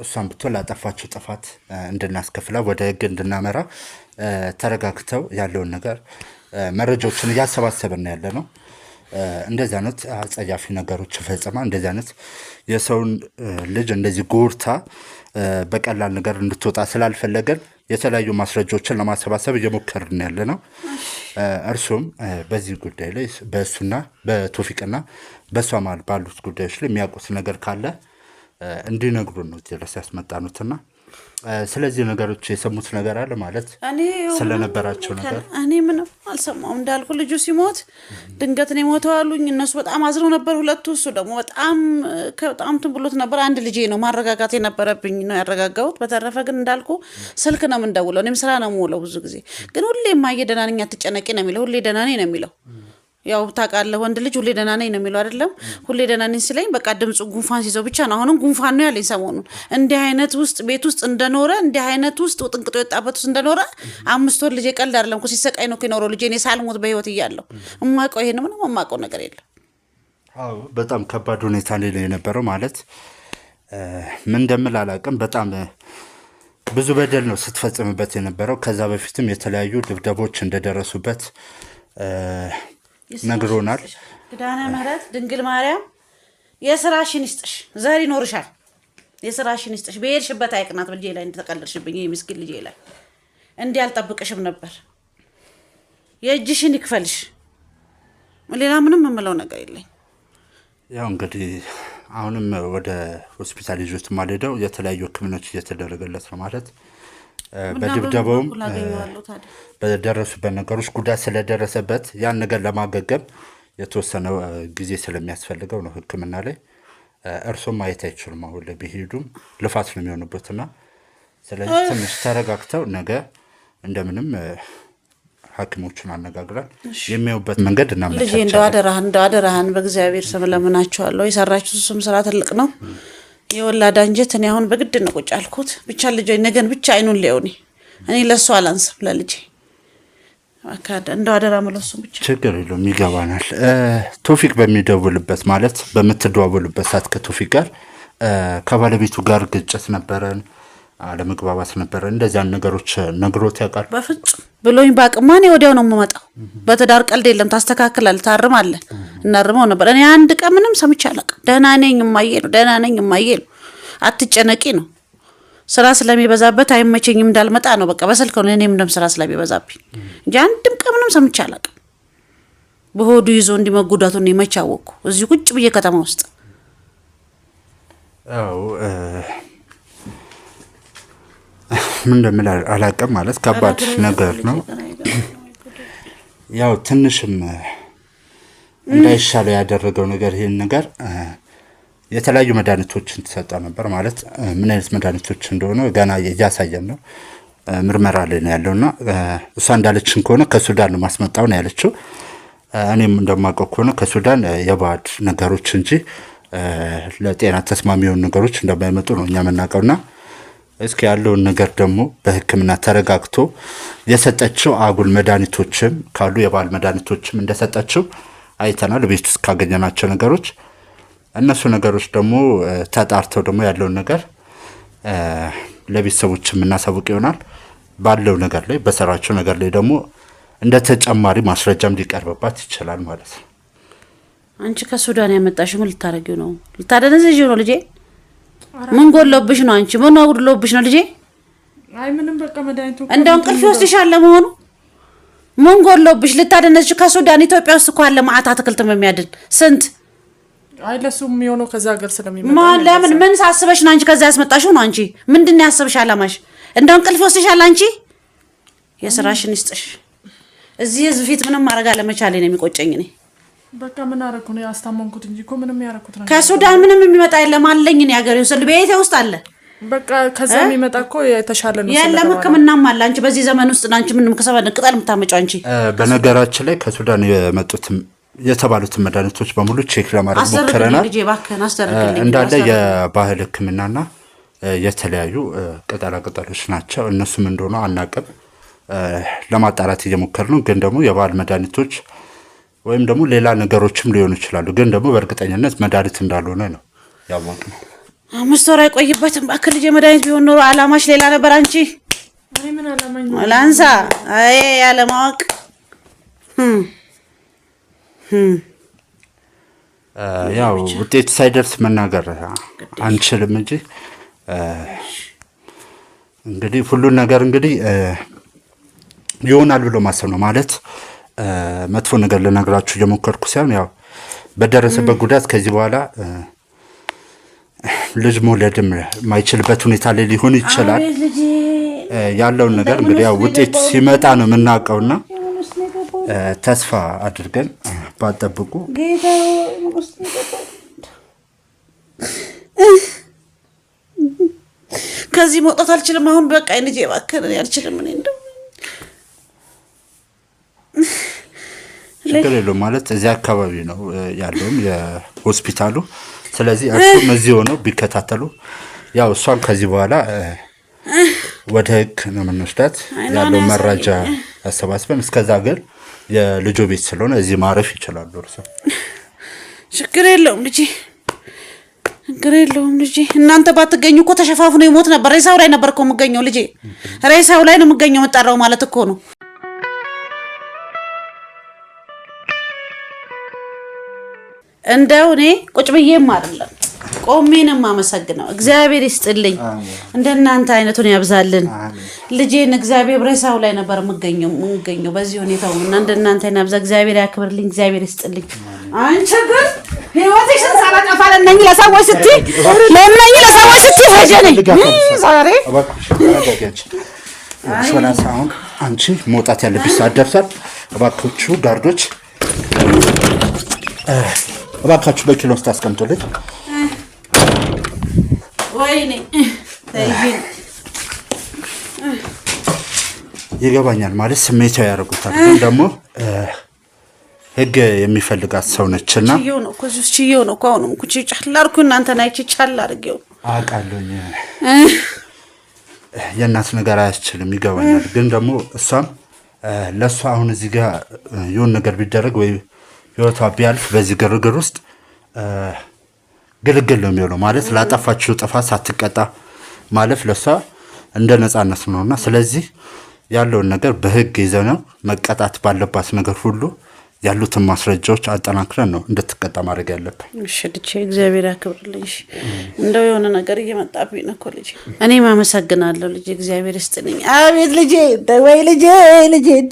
እሷን ብትሆን ላጠፋችው ጥፋት እንድናስከፍላ ወደ ህግ እንድናመራ ተረጋግተው ያለውን ነገር መረጃዎችን እያሰባሰብን ያለ ነው። እንደዚህ አይነት አጸያፊ ነገሮች ፈጽማ እንደዚህ አይነት የሰውን ልጅ እንደዚህ ጎርታ በቀላል ነገር እንድትወጣ ስላልፈለገን የተለያዩ ማስረጃዎችን ለማሰባሰብ እየሞከርን ያለ ነው። እርሱም በዚህ ጉዳይ ላይ በእሱና በቶፊቅና በእሷ መሀል ባሉት ጉዳዮች ላይ የሚያውቁት ነገር ካለ እንዲነግሩን ነው ድረስ ያስመጣኑትና ስለዚህ ነገሮች የሰሙት ነገር አለ ማለት ስለነበራቸው ነገር እኔ ምንም አልሰማሁም። እንዳልኩ ልጁ ሲሞት ድንገት ነው የሞተው አሉኝ። እነሱ በጣም አዝነው ነበር ሁለቱ። እሱ ደግሞ በጣም ትንብሎት ነበር። አንድ ልጄ ነው ማረጋጋት የነበረብኝ ነው ያረጋጋሁት። በተረፈ ግን እንዳልኩ ስልክ ነው የምንደውለው። እኔም ስራ ነው የምውለው ብዙ ጊዜ። ግን ሁሌ ማየ ደህና ነኝ አትጨነቂ ነው የሚለው። ሁሌ ደህና ነኝ ነው የሚለው። ያው ታውቃለህ ወንድ ልጅ ሁሌ ደህና ነኝ ነው የሚለው አይደለም። ሁሌ ደህና ነኝ ሲለኝ በቃ ድምፁ ጉንፋን ሲይዘው ብቻ ነው። አሁንም ጉንፋን ነው ያለኝ ሰሞኑን። እንዲህ አይነት ውስጥ ቤት ውስጥ እንደኖረ እንዲህ አይነት ውስጥ ጥንቅጦ የወጣበት ውስጥ እንደኖረ 5 ወር ልጄ ቀልድ አይደለም እኮ ሲሰቃይ ነው የኖረው ልጄ። እኔ ሳልሞት በህይወት እያለሁ እማውቀው ይሄን ምንም የማውቀው ነገር የለም። አዎ በጣም ከባድ ሁኔታ ላይ ነው የነበረው ማለት ምን እንደምል አላውቅም። በጣም ብዙ በደል ነው ስትፈጽምበት የነበረው። ከዛ በፊትም የተለያዩ ድብደቦች እንደደረሱበት ነግሮናል። ኪዳነ ምህረት ድንግል ማርያም የስራሽን ይስጥሽ፣ ዘር ይኖርሻል። የስራሽን ይስጥሽ። በሄድሽበት አይቅናት ልጄ ላይ እንደተቀለድሽብኝ ምስኪን ልጄ ላይ እንዲህ አልጠብቅሽም ነበር። የእጅሽን ይክፈልሽ። ሌላ ምንም የምለው ነገር የለኝ። ያው እንግዲህ አሁንም ወደ ሆስፒታል ይዞት ማለደው የተለያዩ ሕክምናዎች እየተደረገለት ነው ማለት በድብደባውም በደረሱበት ነገሮች ጉዳት ስለደረሰበት ያን ነገር ለማገገም የተወሰነ ጊዜ ስለሚያስፈልገው ነው ሕክምና ላይ እርሱም ማየት አይችሉም። አሁን ላይ ቢሄዱም ልፋት ነው የሚሆንበትና ስለዚህ ትንሽ ተረጋግተው ነገ እንደምንም ሐኪሞቹን አነጋግረን የሚያዩበት መንገድ እናመቻቻለን። ልጄ እንደው አደራህን በእግዚአብሔር ስም ለምናችኋለሁ። የሰራችሁት እሱም ስራ ትልቅ ነው። የወላድ አንጀት እኔ አሁን በግድ ነው ቁጭ አልኩት። ብቻ ልጄ ነገን ብቻ አይኑን ሊያውኒ እኔ ለሱ አላንስም ለልጄ አካዳ እንደው አደራ መለሱ ብቻ ችግር የለውም ይገባናል። ቶፊቅ በሚደውልበት ማለት በምትደዋወሉበት ሰዓት ከቶፊቅ ጋር ከባለቤቱ ጋር ግጭት ነበረን፣ አለመግባባት ነበረ። እንደዚያን ነገሮች ነግሮት ያውቃል? በፍጹም ብሎኝ ባቅማኔ ወዲያው ነው የምመጣው። በትዳር ቀልድ የለም። ታስተካክላለህ፣ ታርማለህ። እናርመው ነበር። እኔ አንድ ቀን ምንም ሰምቼ አላውቅም። ደህና ነኝ እማዬ ነው፣ ደህና ነኝ እማዬ ነው፣ አትጨነቂ ነው። ስራ ስለሚበዛበት አይመቸኝም እንዳልመጣ ነው። በቃ በስልክ ነው እኔም እንደም ስራ ስለሚበዛብኝ እንጂ አንድም ቀን ምንም ሰምቼ አላውቅም። በሆዱ ይዞ እንዲመጉዳቱን የመቻወኩ እዚህ ቁጭ ብዬ ከተማ ውስጥ አዎ ምን እንደምል አላውቅም። ማለት ከባድ ነገር ነው። ያው ትንሽም እንዳይሻለው ያደረገው ነገር ይሄን ነገር የተለያዩ መድኃኒቶችን ተሰጣ ነበር። ማለት ምን አይነት መድኃኒቶች እንደሆነ ገና እያሳየን ነው፣ ምርመራ ላይ ነው ያለውና እሷ እንዳለችን ከሆነ ከሱዳን ነው ማስመጣው ነው ያለችው። እኔም እንደማውቀው ከሆነ ከሱዳን የባዕድ ነገሮች እንጂ ለጤና ተስማሚ የሆኑ ነገሮች እንደማይመጡ ነው እኛ የምናውቀውና እስኪ ያለውን ነገር ደግሞ በሕክምና ተረጋግቶ የሰጠችው አጉል መድኃኒቶችም ካሉ የባህል መድኃኒቶችም እንደሰጠችው አይተናል። ቤት ውስጥ ካገኘናቸው ነገሮች እነሱ ነገሮች ደግሞ ተጣርተው ደግሞ ያለውን ነገር ለቤተሰቦችም እናሳውቅ ይሆናል። ባለው ነገር ላይ በሰራቸው ነገር ላይ ደግሞ እንደ ተጨማሪ ማስረጃም ሊቀርብባት ይችላል ማለት ነው። አንቺ ከሱዳን ያመጣሽው ምን ልታረጊው ነው? ልታደነዘዥው ነው ልጄ? ምን ጎሎብሽ ነው? አንቺ ምን አጉድሎብሽ ነው ልጄ? አይ ምንም በቃ መድኃኒቱ እንደው እንቅልፍ ይወስድሻል ለመሆኑ? ምን ጎሎብሽ ልታደነዝዥ? ከሱዳን ኢትዮጵያ ውስጥ እኮ አለ ማዕት አትክልትም የሚያድን ስንት። አይ ለሱም የሚሆነው ከዛ ሀገር ስለሚመጣ ማን ለምን ምን ሳስበሽ ነው አንቺ ከዛ ያስመጣሽው ነው? አንቺ ምንድን ነው ያሰብሽ አላማሽ? እንደው እንቅልፍ ይወስድሻል አንቺ? የስራሽን ይስጥሽ። እዚህ ህዝብ ፊት ምንም ማድረግ አለመቻሌ ነው የሚቆጨኝ እኔ። በቃ ምን አደረኩ ነው ያስታመምኩት እንጂ እኮ ምንም ያደረኩት ነገር ከሱዳን ምንም የሚመጣ የለም አለኝ ነው ያገሬ ውስጥ ቤቴ ውስጥ አለ። በቃ ከዛ የሚመጣ እኮ የተሻለ ነው የለም ህክምናም አለ። አንቺ በዚህ ዘመን ውስጥ አንቺ ምንም ከሰበን ቅጠል የምታመጪው አንቺ። በነገራችን ላይ ከሱዳን የመጡት የተባሉት መድኃኒቶች በሙሉ ቼክ ለማድረግ ሞክረናል። እንዳለ የባህል ህክምናና የተለያዩ ቅጠላ ቅጠሎች ናቸው። እነሱም እንደሆነ አናውቅም። ለማጣራት እየሞከርን ነው። ግን ደግሞ የባህል መድኃኒቶች ወይም ደግሞ ሌላ ነገሮችም ሊሆኑ ይችላሉ። ግን ደግሞ በእርግጠኝነት መድኃኒት እንዳልሆነ ነው ያወቅነው። 5 ወር አይቆይበትም። እባክህ ልጄ መድኃኒት ቢሆን ኖሮ አላማሽ ሌላ ነበር። አንቺ አይ ምን አላማኝ ላንሳ አይ ያለማወቅ ያው ውጤት ሳይደርስ መናገር አንችልም እንጂ እንግዲህ ሁሉን ነገር እንግዲህ ይሆናል ብሎ ማሰብ ነው ማለት መጥፎ ነገር ልነግራችሁ እየሞከርኩ ሳይሆን ያው በደረሰበት ጉዳት ከዚህ በኋላ ልጅ መውለድም ማይችልበት ሁኔታ ላይ ሊሆን ይችላል። ያለውን ነገር እንግዲህ ያው ውጤት ሲመጣ ነው የምናውቀውና ተስፋ አድርገን ባጠብቁ ከዚህ መውጣት አልችልም። አሁን በቃ ልጄ እባክህ አልችልም። እኔ እንደው ችግር የለውም ማለት እዚህ አካባቢ ነው ያለውም የሆስፒታሉ። ስለዚህ እርሱም እዚህ ሆነው ቢከታተሉ ያው እሷም ከዚህ በኋላ ወደ ህግ ነው የምንወስዳት ያለው መረጃ አሰባስበን። እስከዛ ግን የልጆ ቤት ስለሆነ እዚህ ማረፍ ይችላሉ። እርሱ ችግር የለውም ልጄ፣ ችግር የለውም ልጄ። እናንተ ባትገኙ እኮ ተሸፋፍኖ ይሞት ነበር። ሬሳው ላይ ነበር እኮ የምገኘው ልጄ፣ ሬሳው ላይ ነው የምገኘው። መጣራው ማለት እኮ ነው። እንደው እኔ ቁጭ ብዬም አይደለም ቆሜንም አመሰግነው። እግዚአብሔር ይስጥልኝ፣ እንደናንተ አይነቱን ያብዛልን። ልጄን እግዚአብሔር ሬሳው ላይ ነበር የምገኘው በዚህ ሁኔታው እና እንደናንተ ያብዛ። እግዚአብሔር ያክብርልኝ፣ እግዚአብሔር ይስጥልኝ። አንቺ ግን ህይወትሽን ሳላጠፋ ለነኝ ለሰዎች ስትይ ሄጀኔ ዛሬ ሾላሳውን አንቺ መውጣት ያለብሽ ሰዓት ደርሷል። እባካችሁ ጋርዶች እባካችሁ በኪሎ ውስጥ አስቀምጡልኝ። ወይኔ ይገባኛል ማለት ስሜታዊ ያደርጉታል። ግን ደግሞ ህግ የሚፈልጋት ሰው ነችና ችዬው ነው እኮ እዚህ ችዬው ነው እኮ አሁንም ኩቺ ጫላ አርኩ እናንተን አይቼ ቻል አድርጌው አውቃለሁኝ። የእናት ነገር አያስችልም ይገባኛል። ግን ደግሞ እሷም ለእሷ አሁን እዚህ ጋር የሆነ ነገር ቢደረግ ወይ ህይወቷ ቢያልፍ በዚህ ግርግር ውስጥ ግልግል ነው የሚሆነው። ማለት ላጠፋችው ጥፋት ሳትቀጣ ማለፍ ለሷ እንደ ነፃነት ነውና ስለዚህ ያለውን ነገር በህግ ይዘነው መቀጣት ባለባት ነገር ሁሉ ያሉትን ማስረጃዎች አጠናክረን ነው እንድትቀጣ ማድረግ ያለብን። እሺ ልጄ እግዚአብሔር ያክብርልኝ። እንደው የሆነ ነገር እየመጣብኝ ነው እኮ ልጄ። እኔም አመሰግናለሁ ልጄ፣ እግዚአብሔር ይስጥልኝ። አቤት ልጄ፣ ደወይ ልጄ፣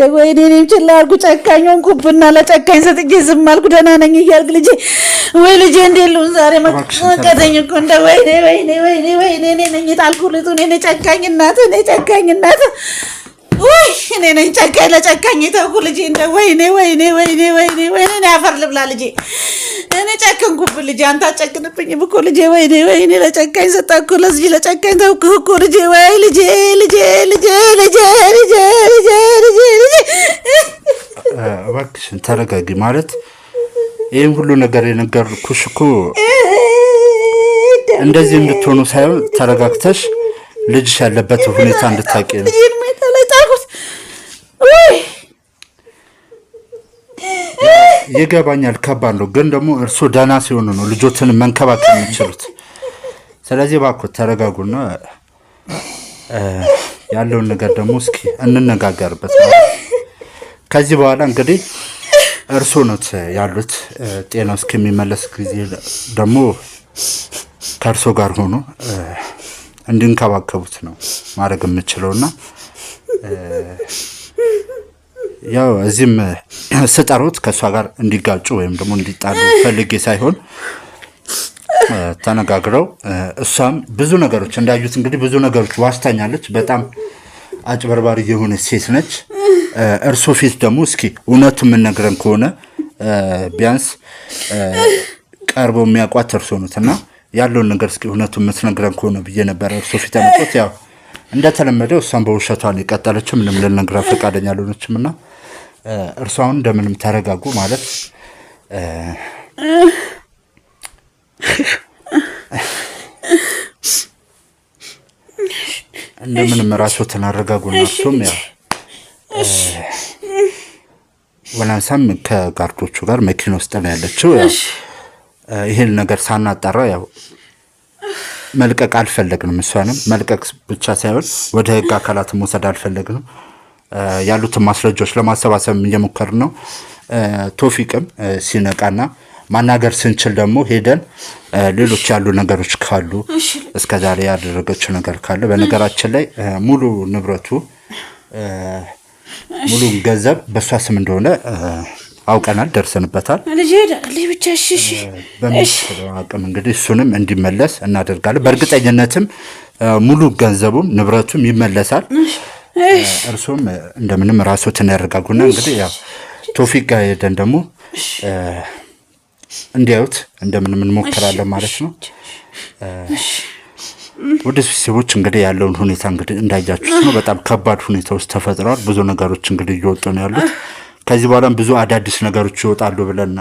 ደወይ እኔም ችላ አድርጉ ጨካኝ ሆንኩብና ለጨካኝ ሰጥቼ ዝም አልኩ። ደህና ነኝ እያልክ ልጄ፣ ወይ ልጄ እንዴት ልሁን ዛሬ መቀጠኝ እኮ እንደ ወይኔ እኔ ነኝ የጣልኩት እኔ ጨካኝ እናት ወይ እኔ ነኝ ጨካኝ ለጨካኝ የተውኩ ልጄ። እንደ ወይኔ እኔ አፈር ልብላ ልጄ፣ እኔ ጨከንኩብህ ልጄ። አንተ አጨክንብኝም እኮ ልጄ። ወይኔ ለጨካኝ ሰጠህ እኮ ለዚህ ለጨካኝ ተውኩህ እኮ ልጄ። ወይ ልጄ እባክሽን ተረጋጊ። ማለት ይህን ሁሉ ነገር የነገርኩሽ እኮ እንደዚህ እንድትሆኑ ሳይሆን ተረጋግተሽ ልጅሽ ያለበት ሁኔታ እንድታውቂ ነው። ይገባኛል፣ ከባድ ነው። ግን ደግሞ እርሱ ደህና ሲሆኑ ነው ልጆትን መንከባከብ የሚችሉት። ስለዚህ እባክዎ ተረጋጉና ያለውን ነገር ደግሞ እስኪ እንነጋገርበት። ከዚህ በኋላ እንግዲህ እርሶ ኖት ያሉት። ጤናው እስከሚመለስ ጊዜ ደግሞ ከእርሶ ጋር ሆኖ እንድንከባከቡት ነው ማድረግ የምችለውና ያው እዚህም ስጠሩት ከእሷ ጋር እንዲጋጩ ወይም ደግሞ እንዲጣሉ ፈልጌ ሳይሆን ተነጋግረው እሷም ብዙ ነገሮች እንዳዩት እንግዲህ ብዙ ነገሮች ዋስታኛለች። በጣም አጭበርባሪ የሆነች ሴት ነች። እርሶ ፊት ደግሞ እስኪ እውነቱ የምንነግረን ከሆነ ቢያንስ ቀርቦ የሚያውቋት እርሶ ኖት እና ያለውን ነገር እስኪ እውነቱ የምትነግረን ከሆነ ብዬ ነበረ እርሶ ፊት ያመጡት። ያው እንደተለመደው እሷም በውሸቷን የቀጠለችው ምንም ልነግራት ፈቃደኛ አልሆነችም እና እርሷ አሁን እንደምንም ተረጋጉ ማለት እንደምንም ራስዎትን አረጋጉና እርሱም ያው ወላንሳም ከጋርዶቹ ጋር መኪና ውስጥ ነው ያለችው። ይሄን ነገር ሳናጣራ ያው መልቀቅ አልፈለግንም። እሷንም መልቀቅ ብቻ ሳይሆን ወደ ህግ አካላት መውሰድ አልፈለግንም። ያሉትን ማስረጃዎች ለማሰባሰብ እየሞከርን ነው። ቶፊቅም ሲነቃና ማናገር ስንችል ደግሞ ሄደን ሌሎች ያሉ ነገሮች ካሉ እስከዛሬ ያደረገችው ነገር ካለ በነገራችን ላይ ሙሉ ንብረቱ ሙሉ ገንዘብ በሷ ስም እንደሆነ አውቀናል፣ ደርሰንበታል። በምንችለው አቅም እንግዲህ እሱንም እንዲመለስ እናደርጋለን። በእርግጠኝነትም ሙሉ ገንዘቡም ንብረቱም ይመለሳል። እርሱም እንደምንም ራስዎትን ያረጋጉና እንግዲህ ያው ቶፊቅ ጋር ሄደን ደግሞ እንዲያዩት እንደምንም እንሞክራለን ማለት ነው። ወደ ቤተሰቦች እንግዲህ ያለውን ሁኔታ እንግዲህ እንዳያችሁት ነው። በጣም ከባድ ሁኔታ ውስጥ ተፈጥረዋል። ብዙ ነገሮች እንግዲህ እየወጡ ነው ያሉት። ከዚህ በኋላም ብዙ አዳዲስ ነገሮች ይወጣሉ ብለን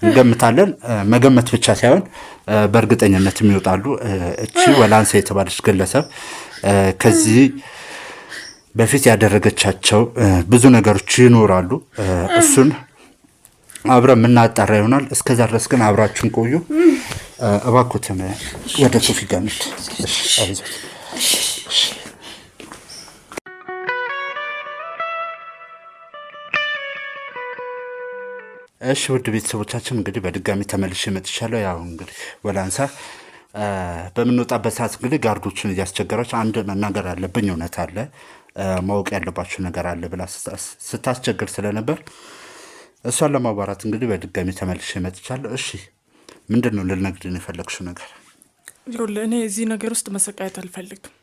እንገምታለን። መገመት ብቻ ሳይሆን በእርግጠኝነትም ይወጣሉ። እቺ ወላንሳ የተባለች ግለሰብ ከዚህ በፊት ያደረገቻቸው ብዙ ነገሮች ይኖራሉ። እሱን አብረን የምናጣራ ይሆናል። እስከዛ ድረስ ግን አብራችሁን ቆዩ። እባክዎትን ወደ ቶፊቅ ጋር እንሂድ። እሺ ውድ ቤተሰቦቻችን እንግዲህ በድጋሚ ተመልሼ መጥቻለሁ። ያው እንግዲህ ወላንሳ በምንወጣበት ሰዓት እንግዲህ ጋርዶችን እያስቸገረች አንድ መናገር አለብኝ እውነት አለ ማወቅ ያለባችሁ ነገር አለ ብላ ስታስቸግር ስለነበር እሷን ለማባራት እንግዲህ በድጋሚ ተመልሼ መጥቻለሁ። እሺ ምንድን ነው ልነግርህ የፈለግሽው ነገር? ይኸውልህ እኔ እዚህ ነገር ውስጥ መሰቃየት አልፈልግም።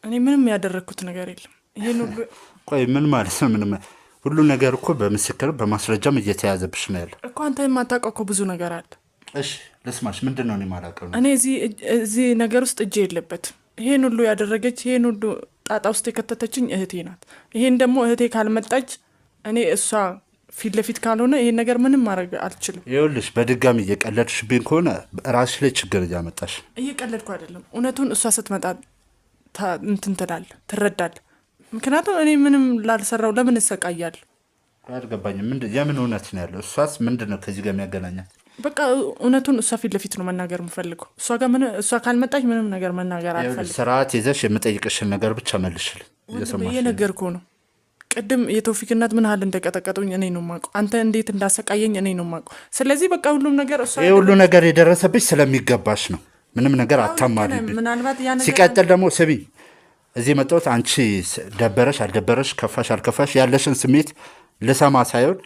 እኔ ምንም ያደረግኩት ነገር የለም። ይሄን ሁሉ ቆይ ምን ማለት ነው? ምንም ሁሉ ነገር እኮ በምስክር በማስረጃም እየተያዘብሽ ነው ያለው እኮ። አንተ የማታውቀው እኮ ብዙ ነገር አለ። እሺ ልስማሽ። ምንድን ነው እኔ የማላውቀው? እኔ እዚህ ነገር ውስጥ እጄ የለበትም። ይሄን ሁሉ ያደረገች ይሄን ሁሉ ጣጣ ውስጥ የከተተችኝ እህቴ ናት። ይሄን ደግሞ እህቴ ካልመጣች እኔ እሷ ፊት ለፊት ካልሆነ ይሄን ነገር ምንም ማድረግ አልችልም። ይኸውልሽ በድጋሚ እየቀለድሽብኝ ከሆነ ራስሽ ላይ ችግር እያመጣሽ። እየቀለድኩ አይደለም። እውነቱን እሷ ስትመጣ እንትን ትላለህ፣ ትረዳለህ። ምክንያቱም እኔ ምንም ላልሰራው ለምን እሰቃያለሁ? አልገባኝም። የምን እውነት ነው ያለው? እሷስ ምንድን ነው ከዚህ ጋር የሚያገናኛት? በቃ እውነቱን እሷ ፊት ለፊት ነው መናገር የምፈልገው። እሷ ካልመጣች ምንም ነገር መናገር አልፈልግም። ስርዓት ይዘሽ የምጠይቅሽን ነገር ብቻ መልሽልኝ። እየነገርኩህ ነው። ቅድም የቶፊቅ እናት ምን ያህል እንደቀጠቀጡኝ እኔ ነው የማውቀው። አንተ እንዴት እንዳሰቃየኝ እኔ ነው የማውቀው። ስለዚህ በቃ ሁሉም ነገር እሷ ይሄ ሁሉ ነገር የደረሰብሽ ስለሚገባሽ ነው። ምንም ነገር አታማሪብኝ። ምናልባት ያ ነገር ሲቀጥል ደግሞ ስሚ፣ እዚህ መጣሁት አንቺ ደበረሽ አልደበረሽ ከፋሽ አልከፋሽ ያለሽን ስሜት ልሰማ ሳይሆን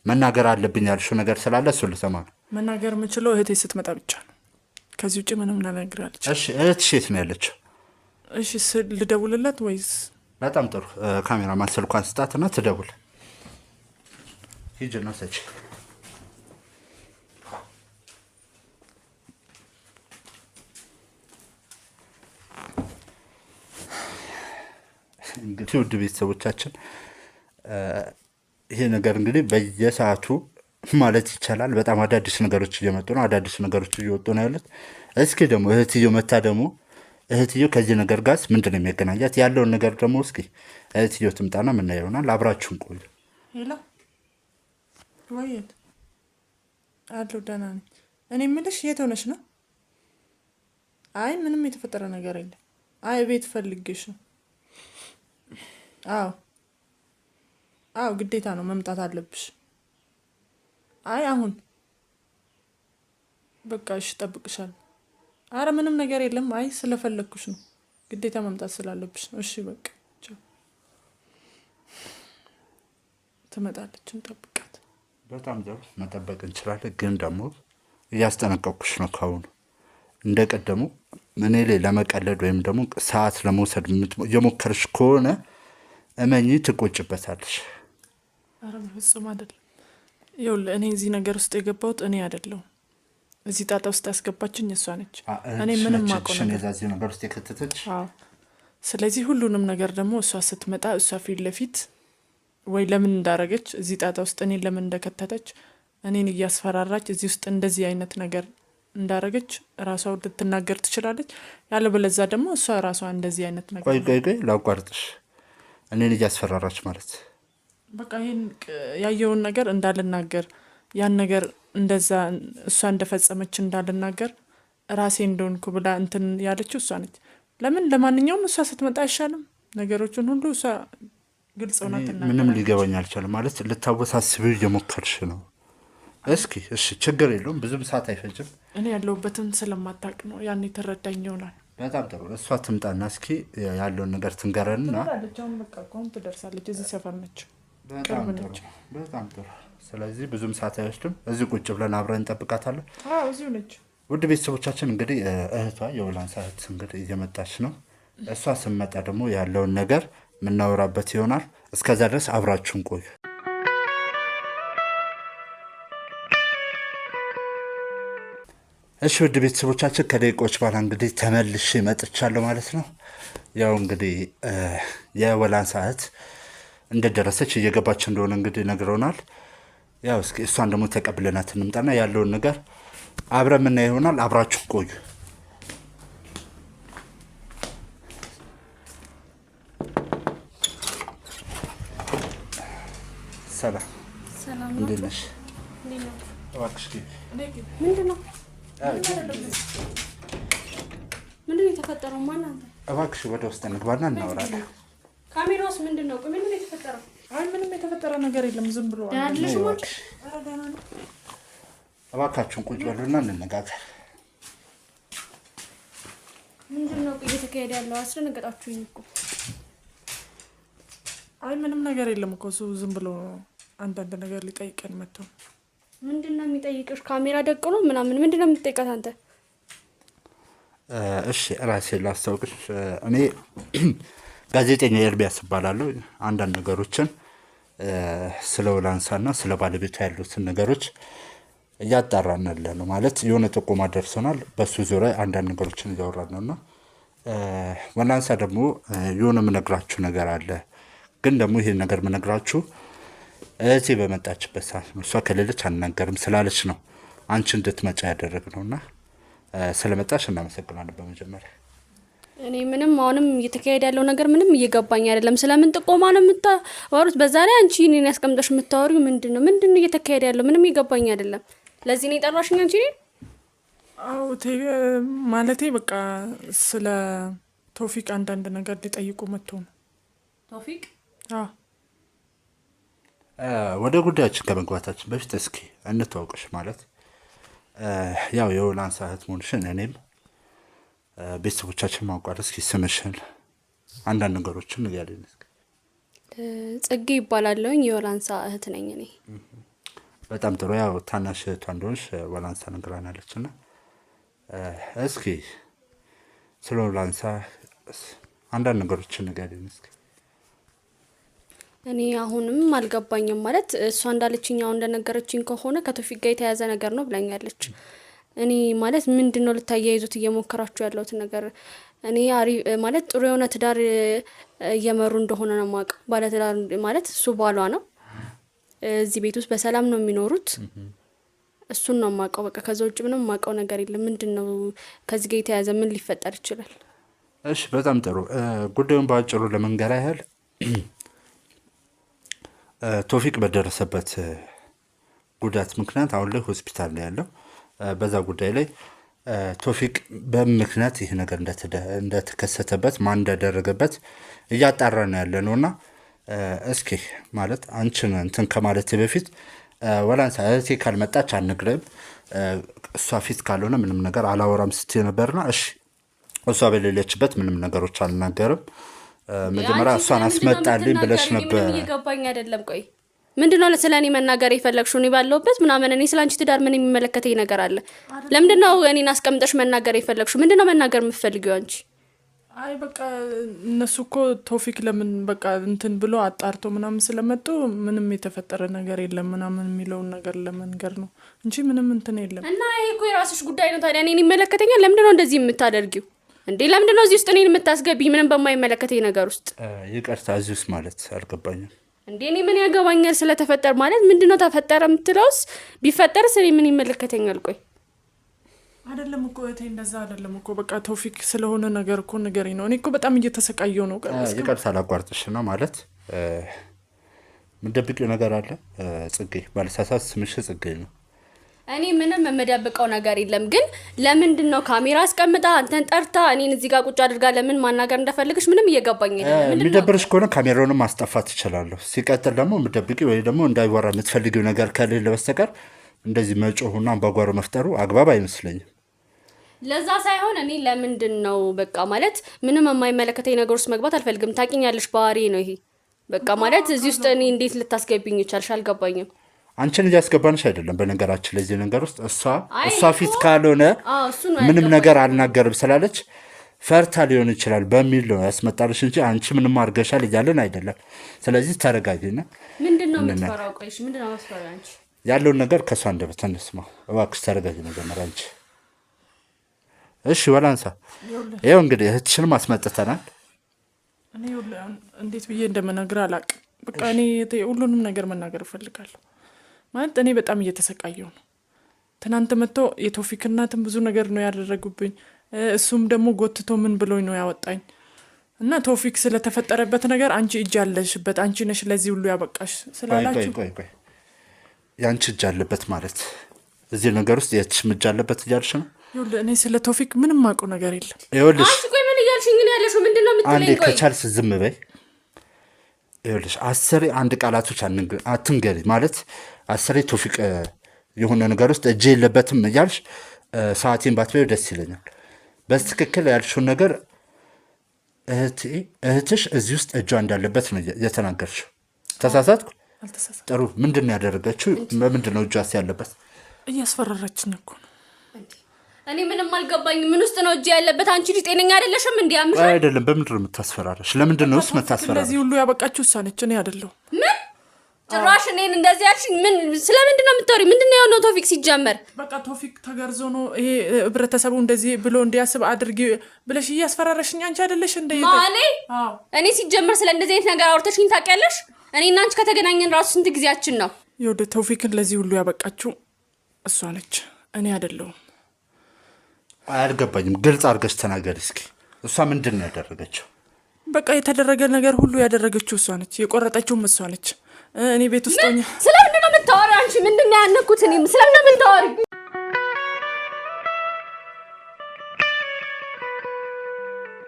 መናገር አለብኝ ያልሽው ነገር ስላለ እሱ ልሰማ ነው። መናገር የምችለው እህቴ ስትመጣ ብቻ ነው። ከዚህ ውጭ ምንም ነገር አልችልም። እሺ እህትሽ የት ነው ያለችው? እሺ ልደውልላት ወይስ? በጣም ጥሩ። ካሜራማን ስልኳን ስጣትና ትደውል። ሂጂና ሰጪ። እንግዲህ ውድ ቤተሰቦቻችን ይሄ ነገር እንግዲህ በየሰዓቱ ማለት ይቻላል በጣም አዳዲስ ነገሮች እየመጡ ነው። አዳዲስ ነገሮች እየወጡ ነው ያሉት። እስኪ ደግሞ እህትዮ መታ ደግሞ እህትዮ ከዚህ ነገር ጋር ምንድን ነው የሚያገናኛት ያለውን ነገር ደግሞ እስኪ እህትዮ ትምጣና ምናየው ይሆናል። አብራችሁን ቆዩ። ሄሎ ወይት አለው። ደህና ነኝ። እኔ የምልሽ የት ሆነሽ ነው? አይ ምንም የተፈጠረ ነገር የለም። አይ ቤት ፈልጌሽ ነው። አዎ ግዴታ ነው መምጣት አለብሽ። አይ አሁን በቃ እሺ እጠብቅሻለሁ። አረ ምንም ነገር የለም። አይ ስለፈለግኩሽ ነው፣ ግዴታ መምጣት ስላለብሽ ነው። እሺ በቃ ትመጣለች፣ እንጠብቃት። በጣም ጥሩ መጠበቅ እንችላለን። ግን ደግሞ እያስጠነቀቅኩሽ ነው ካሁኑ እንደቀደሙ እኔ ላይ ለመቀለድ ወይም ደግሞ ሰዓት ለመውሰድ የሞከርሽ ከሆነ እመኚ ትቆጭበታለሽ። አረ በፍጹም አይደለም። ይኸውልህ እኔ እዚህ ነገር ውስጥ የገባሁት እኔ አይደለሁም። እዚህ ጣጣ ውስጥ ያስገባችኝ እሷ ነች። እኔ ምንም ማውቀው ነገር ውስጥ የከተተች። ስለዚህ ሁሉንም ነገር ደግሞ እሷ ስትመጣ እሷ ፊት ለፊት ወይ ለምን እንዳረገች እዚህ ጣጣ ውስጥ እኔን ለምን እንደከተተች እኔን እያስፈራራች እዚህ ውስጥ እንደዚህ አይነት ነገር እንዳረገች ራሷ ልትናገር ትችላለች። ያለበለዛ ደግሞ እሷ ራሷ እንደዚህ አይነት ነገር ቆይ ላቋርጥሽ። እኔን እያስፈራራች ማለት በቃ ይሄን ያየውን ነገር እንዳልናገር ያን ነገር እንደዛ እሷ እንደፈጸመች እንዳልናገር ራሴ እንደሆንኩ ብላ እንትን ያለችው እሷ ነች። ለምን ለማንኛውም እሷ ስትመጣ አይሻልም? ነገሮችን ሁሉ እሷ ግልጽ ሆና ትናገራለች። ምንም ሊገባኝ አልቻለም። ማለት ልታወሳስቢው እየሞከርሽ ነው። እስኪ እሺ ችግር የለውም፣ ብዙም ሰዓት አይፈጅም። እኔ ያለሁበትን ስለማታውቅ ነው። ያኔ ተረዳኝ ይሆናል። በጣም ጥሩ። እሷ ትምጣና እስኪ ያለውን ነገር ትንገረንና አሁን በቃ አሁን ትደርሳለች። እዚህ ሰፈር ነች። በጣም ጥሩ። ስለዚህ ብዙም ሰዓት አይወስድም። እዚህ ቁጭ ብለን አብረን እንጠብቃታለን። እዚሁ ነች። ውድ ቤተሰቦቻችን እንግዲህ እህቷ የወላንሳ እህት እንግዲህ እየመጣች ነው። እሷ ስመጣ ደግሞ ያለውን ነገር የምናወራበት ይሆናል። እስከዛ ድረስ አብራችሁን ቆዩ። እሺ ውድ ቤተሰቦቻችን ከደቂቆች በኋላ እንግዲህ ተመልሼ መጥቻለሁ ማለት ነው። ያው እንግዲህ የወላንሳ እህት እንደደረሰች እየገባች እንደሆነ እንግዲህ ነግረውናል። ያው እስኪ እሷን ደግሞ ተቀብለናት እንምጣና ያለውን ነገር አብረን የምናየው ይሆናል። አብራችሁ ቆዩ። ሰላም እንዴት ነሽ? እባክሽ ምንድን ነው የተፈጠረው? ማን አንተ? እባክሽ ወደ ውስጥ እንግባና እናወራለን። ካሜራውስ ምንድን ነው? ምንድን ነው የተፈጠረው? አይ ምንም የተፈጠረ ነገር የለም። ዝም ብሎ እባካችሁን ቁጭ በሉና እንነጋገር። ምንድን ነው እየተካሄደ ያለው? አስደነገጣችሁኝ እኮ። አይ ምንም ነገር የለም እኮ እሱ ዝም ብሎ አንዳንድ ነገር ሊጠይቀን መጥተው። ምንድን ነው የሚጠይቅሽ? ካሜራ ደቅኖ ምናምን ምንድን ነው የምትጠይቃት አንተ? እሺ ራሴን ላስታውቅሽ። እኔ ጋዜጠኛ ኤርሚያስ እባላለሁ። አንዳንድ ነገሮችን ስለ ወላንሳና ስለ ባለቤቷ ያሉትን ነገሮች እያጣራን ያለ ነው። ማለት የሆነ ጥቆማ ደርሰናል። በሱ ዙሪያ አንዳንድ ነገሮችን እያወራን ነውና ወላንሳ ደግሞ የሆነ የምነግራችሁ ነገር አለ። ግን ደግሞ ይሄን ነገር የምነግራችሁ እህቴ በመጣችበት ሰዓት ነው። እሷ ከሌለች አልናገርም ስላለች ነው አንቺ እንድትመጫ ያደረግነውና ስለመጣሽ እናመሰግናለን። በመጀመሪያ እኔ ምንም አሁንም እየተካሄደ ያለው ነገር ምንም እየገባኝ አይደለም። ስለምን ጥቆማ ነው የምታወሩት? በዛ ላይ አንቺ እኔን ያስቀምጠሽ የምታወሪው ምንድነው እየተካሄደ ያለው? ምንም እየገባኝ አይደለም። ለዚህ ነው የጠራሽኝ አንቺ? አዎ ማለቴ በቃ ስለ ቶፊቅ አንዳንድ ነገር ሊጠይቁ መጥተው ነው። ቶፊቅ? ወደ ጉዳያችን ከመግባታችን በፊት እስኪ እንተዋወቅሽ። ማለት ያው የወላንሳ እህት መሆንሽን እኔም ቤተሰቦቻችን ማውቃት። እስኪ ስምሽን አንዳንድ ነገሮችን ንገሪኝ። ጽጌ ይባላለሁኝ። የወላንሳ እህት ነኝ እኔ። በጣም ጥሩ። ያው ታናሽ እህቷ እንደሆንሽ ወላንሳ ነግራናለች እና እስኪ ስለ ወላንሳ አንዳንድ ነገሮችን ንገሪኝ እስኪ። እኔ አሁንም አልገባኝም። ማለት እሷ እንዳለችኝ አሁን እንደነገረችኝ ከሆነ ከቶፊቅ ጋር የተያዘ ነገር ነው ብላኛለች። እኔ ማለት ምንድነው ልታያይዙት እየሞከራችሁ ያለውት ነገር? እኔ ማለት ጥሩ የሆነ ትዳር እየመሩ እንደሆነ ነው የማውቀው። ባለትዳር ማለት እሱ ባሏ ነው። እዚህ ቤት ውስጥ በሰላም ነው የሚኖሩት። እሱን ነው የማውቀው። በቃ ከዛ ውጭ ምንም የማውቀው ነገር የለም። ምንድነው ከዚህ ጋር የተያዘ ምን ሊፈጠር ይችላል? እሺ በጣም ጥሩ። ጉዳዩን በአጭሩ ለመንገር ያህል ቶፊቅ በደረሰበት ጉዳት ምክንያት አሁን ላይ ሆስፒታል ነው ያለው። በዛ ጉዳይ ላይ ቶፊቅ በምክንያት ይህ ነገር እንደተከሰተበት ማን እንዳደረገበት እያጣራ ነው ያለ ነውና እስኪ ማለት አንቺን እንትን ከማለት በፊት ወላንሳ እህቴ ካልመጣች አንግረም እሷ ፊት ካልሆነ ምንም ነገር አላወራም ስትይ ነበርና እሺ እሷ በሌለችበት ምንም ነገሮች አልናገርም መጀመሪያ እሷን አስመጣልኝ ብለሽ ነበር ይገባኝ አይደለም ቆይ ምንድነው ለሰላኒ መናገር ይፈልግሽው ነው ባለውበት ምናምን እኔ ስላንቺ ትዳር ምን የሚመለከተኝ ነገር አለ ለምንድነው እኔን አስቀምጠሽ መናገር ይፈልግሽው ምንድነው መናገር የምትፈልጊው አንቺ አይ በቃ እነሱ እኮ ቶፊክ ለምን በቃ እንትን ብሎ አጣርቶ ምናምን ስለመጡ ምንም የተፈጠረ ነገር የለም ምናምን የሚለውን ነገር ለመንገር ነው እንጂ ምንም እንትን የለም እና ይሄ እኮ የራስሽ ጉዳይ ነው ታዲያ እኔን ይመለከተኛል ለምንድነው እንደዚህ የምታደርጊው እንዴ ለምንድነው እዚህ ውስጥ እኔን የምታስገቢኝ ምንም በማይመለከተኝ ነገር ውስጥ ይቅርታ እዚህ ውስጥ ማለት አልገባኝም እንዴ እኔ ምን ያገባኛል ስለተፈጠረ ማለት ምንድነው ተፈጠረ የምትለውስ ቢፈጠርስ እኔ ምን ይመለከተኛል ቆይ አይደለም እኮ እቴ እንደዛ አይደለም እኮ በቃ ቶፊክ ስለሆነ ነገር እኮ ንገሪ ነው እኔ እኮ በጣም እየተሰቃየሁ ነው ይቅርታ ላቋርጥሽ ነው ማለት ምን ደብቂው ነገር አለ ጽጌ ባለሳሳት ስምሽ ጽጌ ነው እኔ ምንም መመደብቀው ነገር የለም ግን ለምንድነው ካሜራ አስቀምጣ አንተን ጠርታ እኔን እዚህ ጋር ቁጭ አድርጋ ለምን ማናገር እንደፈልግሽ ምንም እየገባኝ አይደለም ምንድነው የሚደብርሽ ከሆነ ካሜራውንም ማስጠፋት ይችላልው ሲቀጥል ደግሞ ምደብቂው ወይ ደግሞ እንዳይወራ የምትፈልጊው ነገር ከሌለ በስተቀር እንደዚህ መጮሁና አምባጓሮ መፍጠሩ አግባብ አይመስለኝም ለዛ ሳይሆን እኔ ለምንድነው በቃ ማለት ምንም የማይመለከተኝ ነገር ውስጥ መግባት አልፈልግም ታቂኛለሽ ባህሪ ነው ይሄ በቃ ማለት እዚህ ውስጥ እኔ እንዴት ልታስገቢኝ ይቻልሽ አልገባኝም አንቺን ያስገባንሽ አይደለም በነገራችን ላይ እዚህ ነገር ውስጥ እሷ ፊት ካልሆነ ምንም ነገር አልናገርም ስላለች ፈርታ ሊሆን ይችላል በሚል ነው ያስመጣልሽ እንጂ አንቺ ምንም አርገሻል ይያለን አይደለም ስለዚህ ተረጋጊና ምንድነው የምትፈራው ቆይሽ ምንድነው መስፈራው አንቺ ያለውን ነገር ከሷ እንደበተነስማ እባክሽ ተረጋጊ መጀመሪያ አንቺ እሺ ወላንሳ ይሄው እንግዲህ እህትሽን ማስመጣተናል እኔ እንዴት ብዬ እንደመናገር አላቅም በቃ እኔ ሁሉንም ነገር መናገር እፈልጋለሁ ማለት እኔ በጣም እየተሰቃየሁ ነው ትናንት መጥቶ የቶፊክ እናትም ብዙ ነገር ነው ያደረጉብኝ እሱም ደግሞ ጎትቶ ምን ብሎኝ ነው ያወጣኝ እና ቶፊክ ስለተፈጠረበት ነገር አንቺ እጅ አለሽበት አንቺ ነሽ ለዚህ ሁሉ ያበቃሽ ስላላችሁ ቆይ ያንቺ እጅ አለበት ማለት እዚህ ነገር ውስጥ የትሽ እጅ አለበት እያልሽ ነው እኔ ስለ ቶፊክ ምንም ማውቀው ነገር የለም ይኸውልሽ አንቺ ቆይ ምን እያልሽኝ ነው ያለሽው ምንድነው የምትለኝ ቆይ አንዴ ከቻልሽ ዝም በይ ይኸውልሽ አስሬ አንድ ቃላቶች አትንገሪ ማለት አስሬ ቶፊቅ የሆነ ነገር ውስጥ እጅ የለበትም እያልሽ ሰዓቴን ባትበይው ደስ ይለኛል በትክክል ያልሽውን ነገር እህትሽ እዚህ ውስጥ እጇ እንዳለበት ነው የተናገርሽው ተሳሳትኩ ጥሩ ምንድነው ያደረገችው በምንድነው እጇስ ያለበት እያስፈራራችኝ እኮ ነው እኔ ምንም አልገባኝ ምን ውስጥ ነው እጅ ያለበት አንቺ ጤነኛ አይደለሽም እንዴ አምሽ አይደለም በምንድነው የምታስፈራራሽ ለምንድነው መታስፈራራሽ ለዚህ ሁሉ ያበቃችሁ እሷ ነች እኔ አይደለሁ ምን ጭራሽ እኔን እንደዚህ ያልሽኝ ምን ስለምንድነው የምታወሪው ምንድነው የሆነው ቶፊክ ሲጀመር በቃ ቶፊክ ተገርዞ ነው ይሄ ህብረተሰቡ እንደዚህ ብሎ እንዲያስብ አድርጊ ብለሽ እያስፈራራሽኝ አንቺ አይደለሽ እንደ ማኔ እኔ ሲጀመር ስለ እንደዚህ አይነት ነገር አውርተሽኝ ታውቂያለሽ እኔና አንቺ ከተገናኘን ራሱ ስንት ጊዜያችን ነው ይወደ ቶፊክን ለዚህ ሁሉ ያበቃችሁ እሷ ነች እኔ አይደለሁም አልገባኝም ግልጽ አድርገሽ ተናገሪ እስኪ እሷ ምንድነው ያደረገችው በቃ የተደረገ ነገር ሁሉ ያደረገችው እሷ ነች የቆረጠችው እሷ ነች እኔ ቤት ውስጥ ሆኜ ስለምንድነው የምታወሪው አንቺ ምንድነው ያነኩት እኔ ስለምንድነው የምታወሪው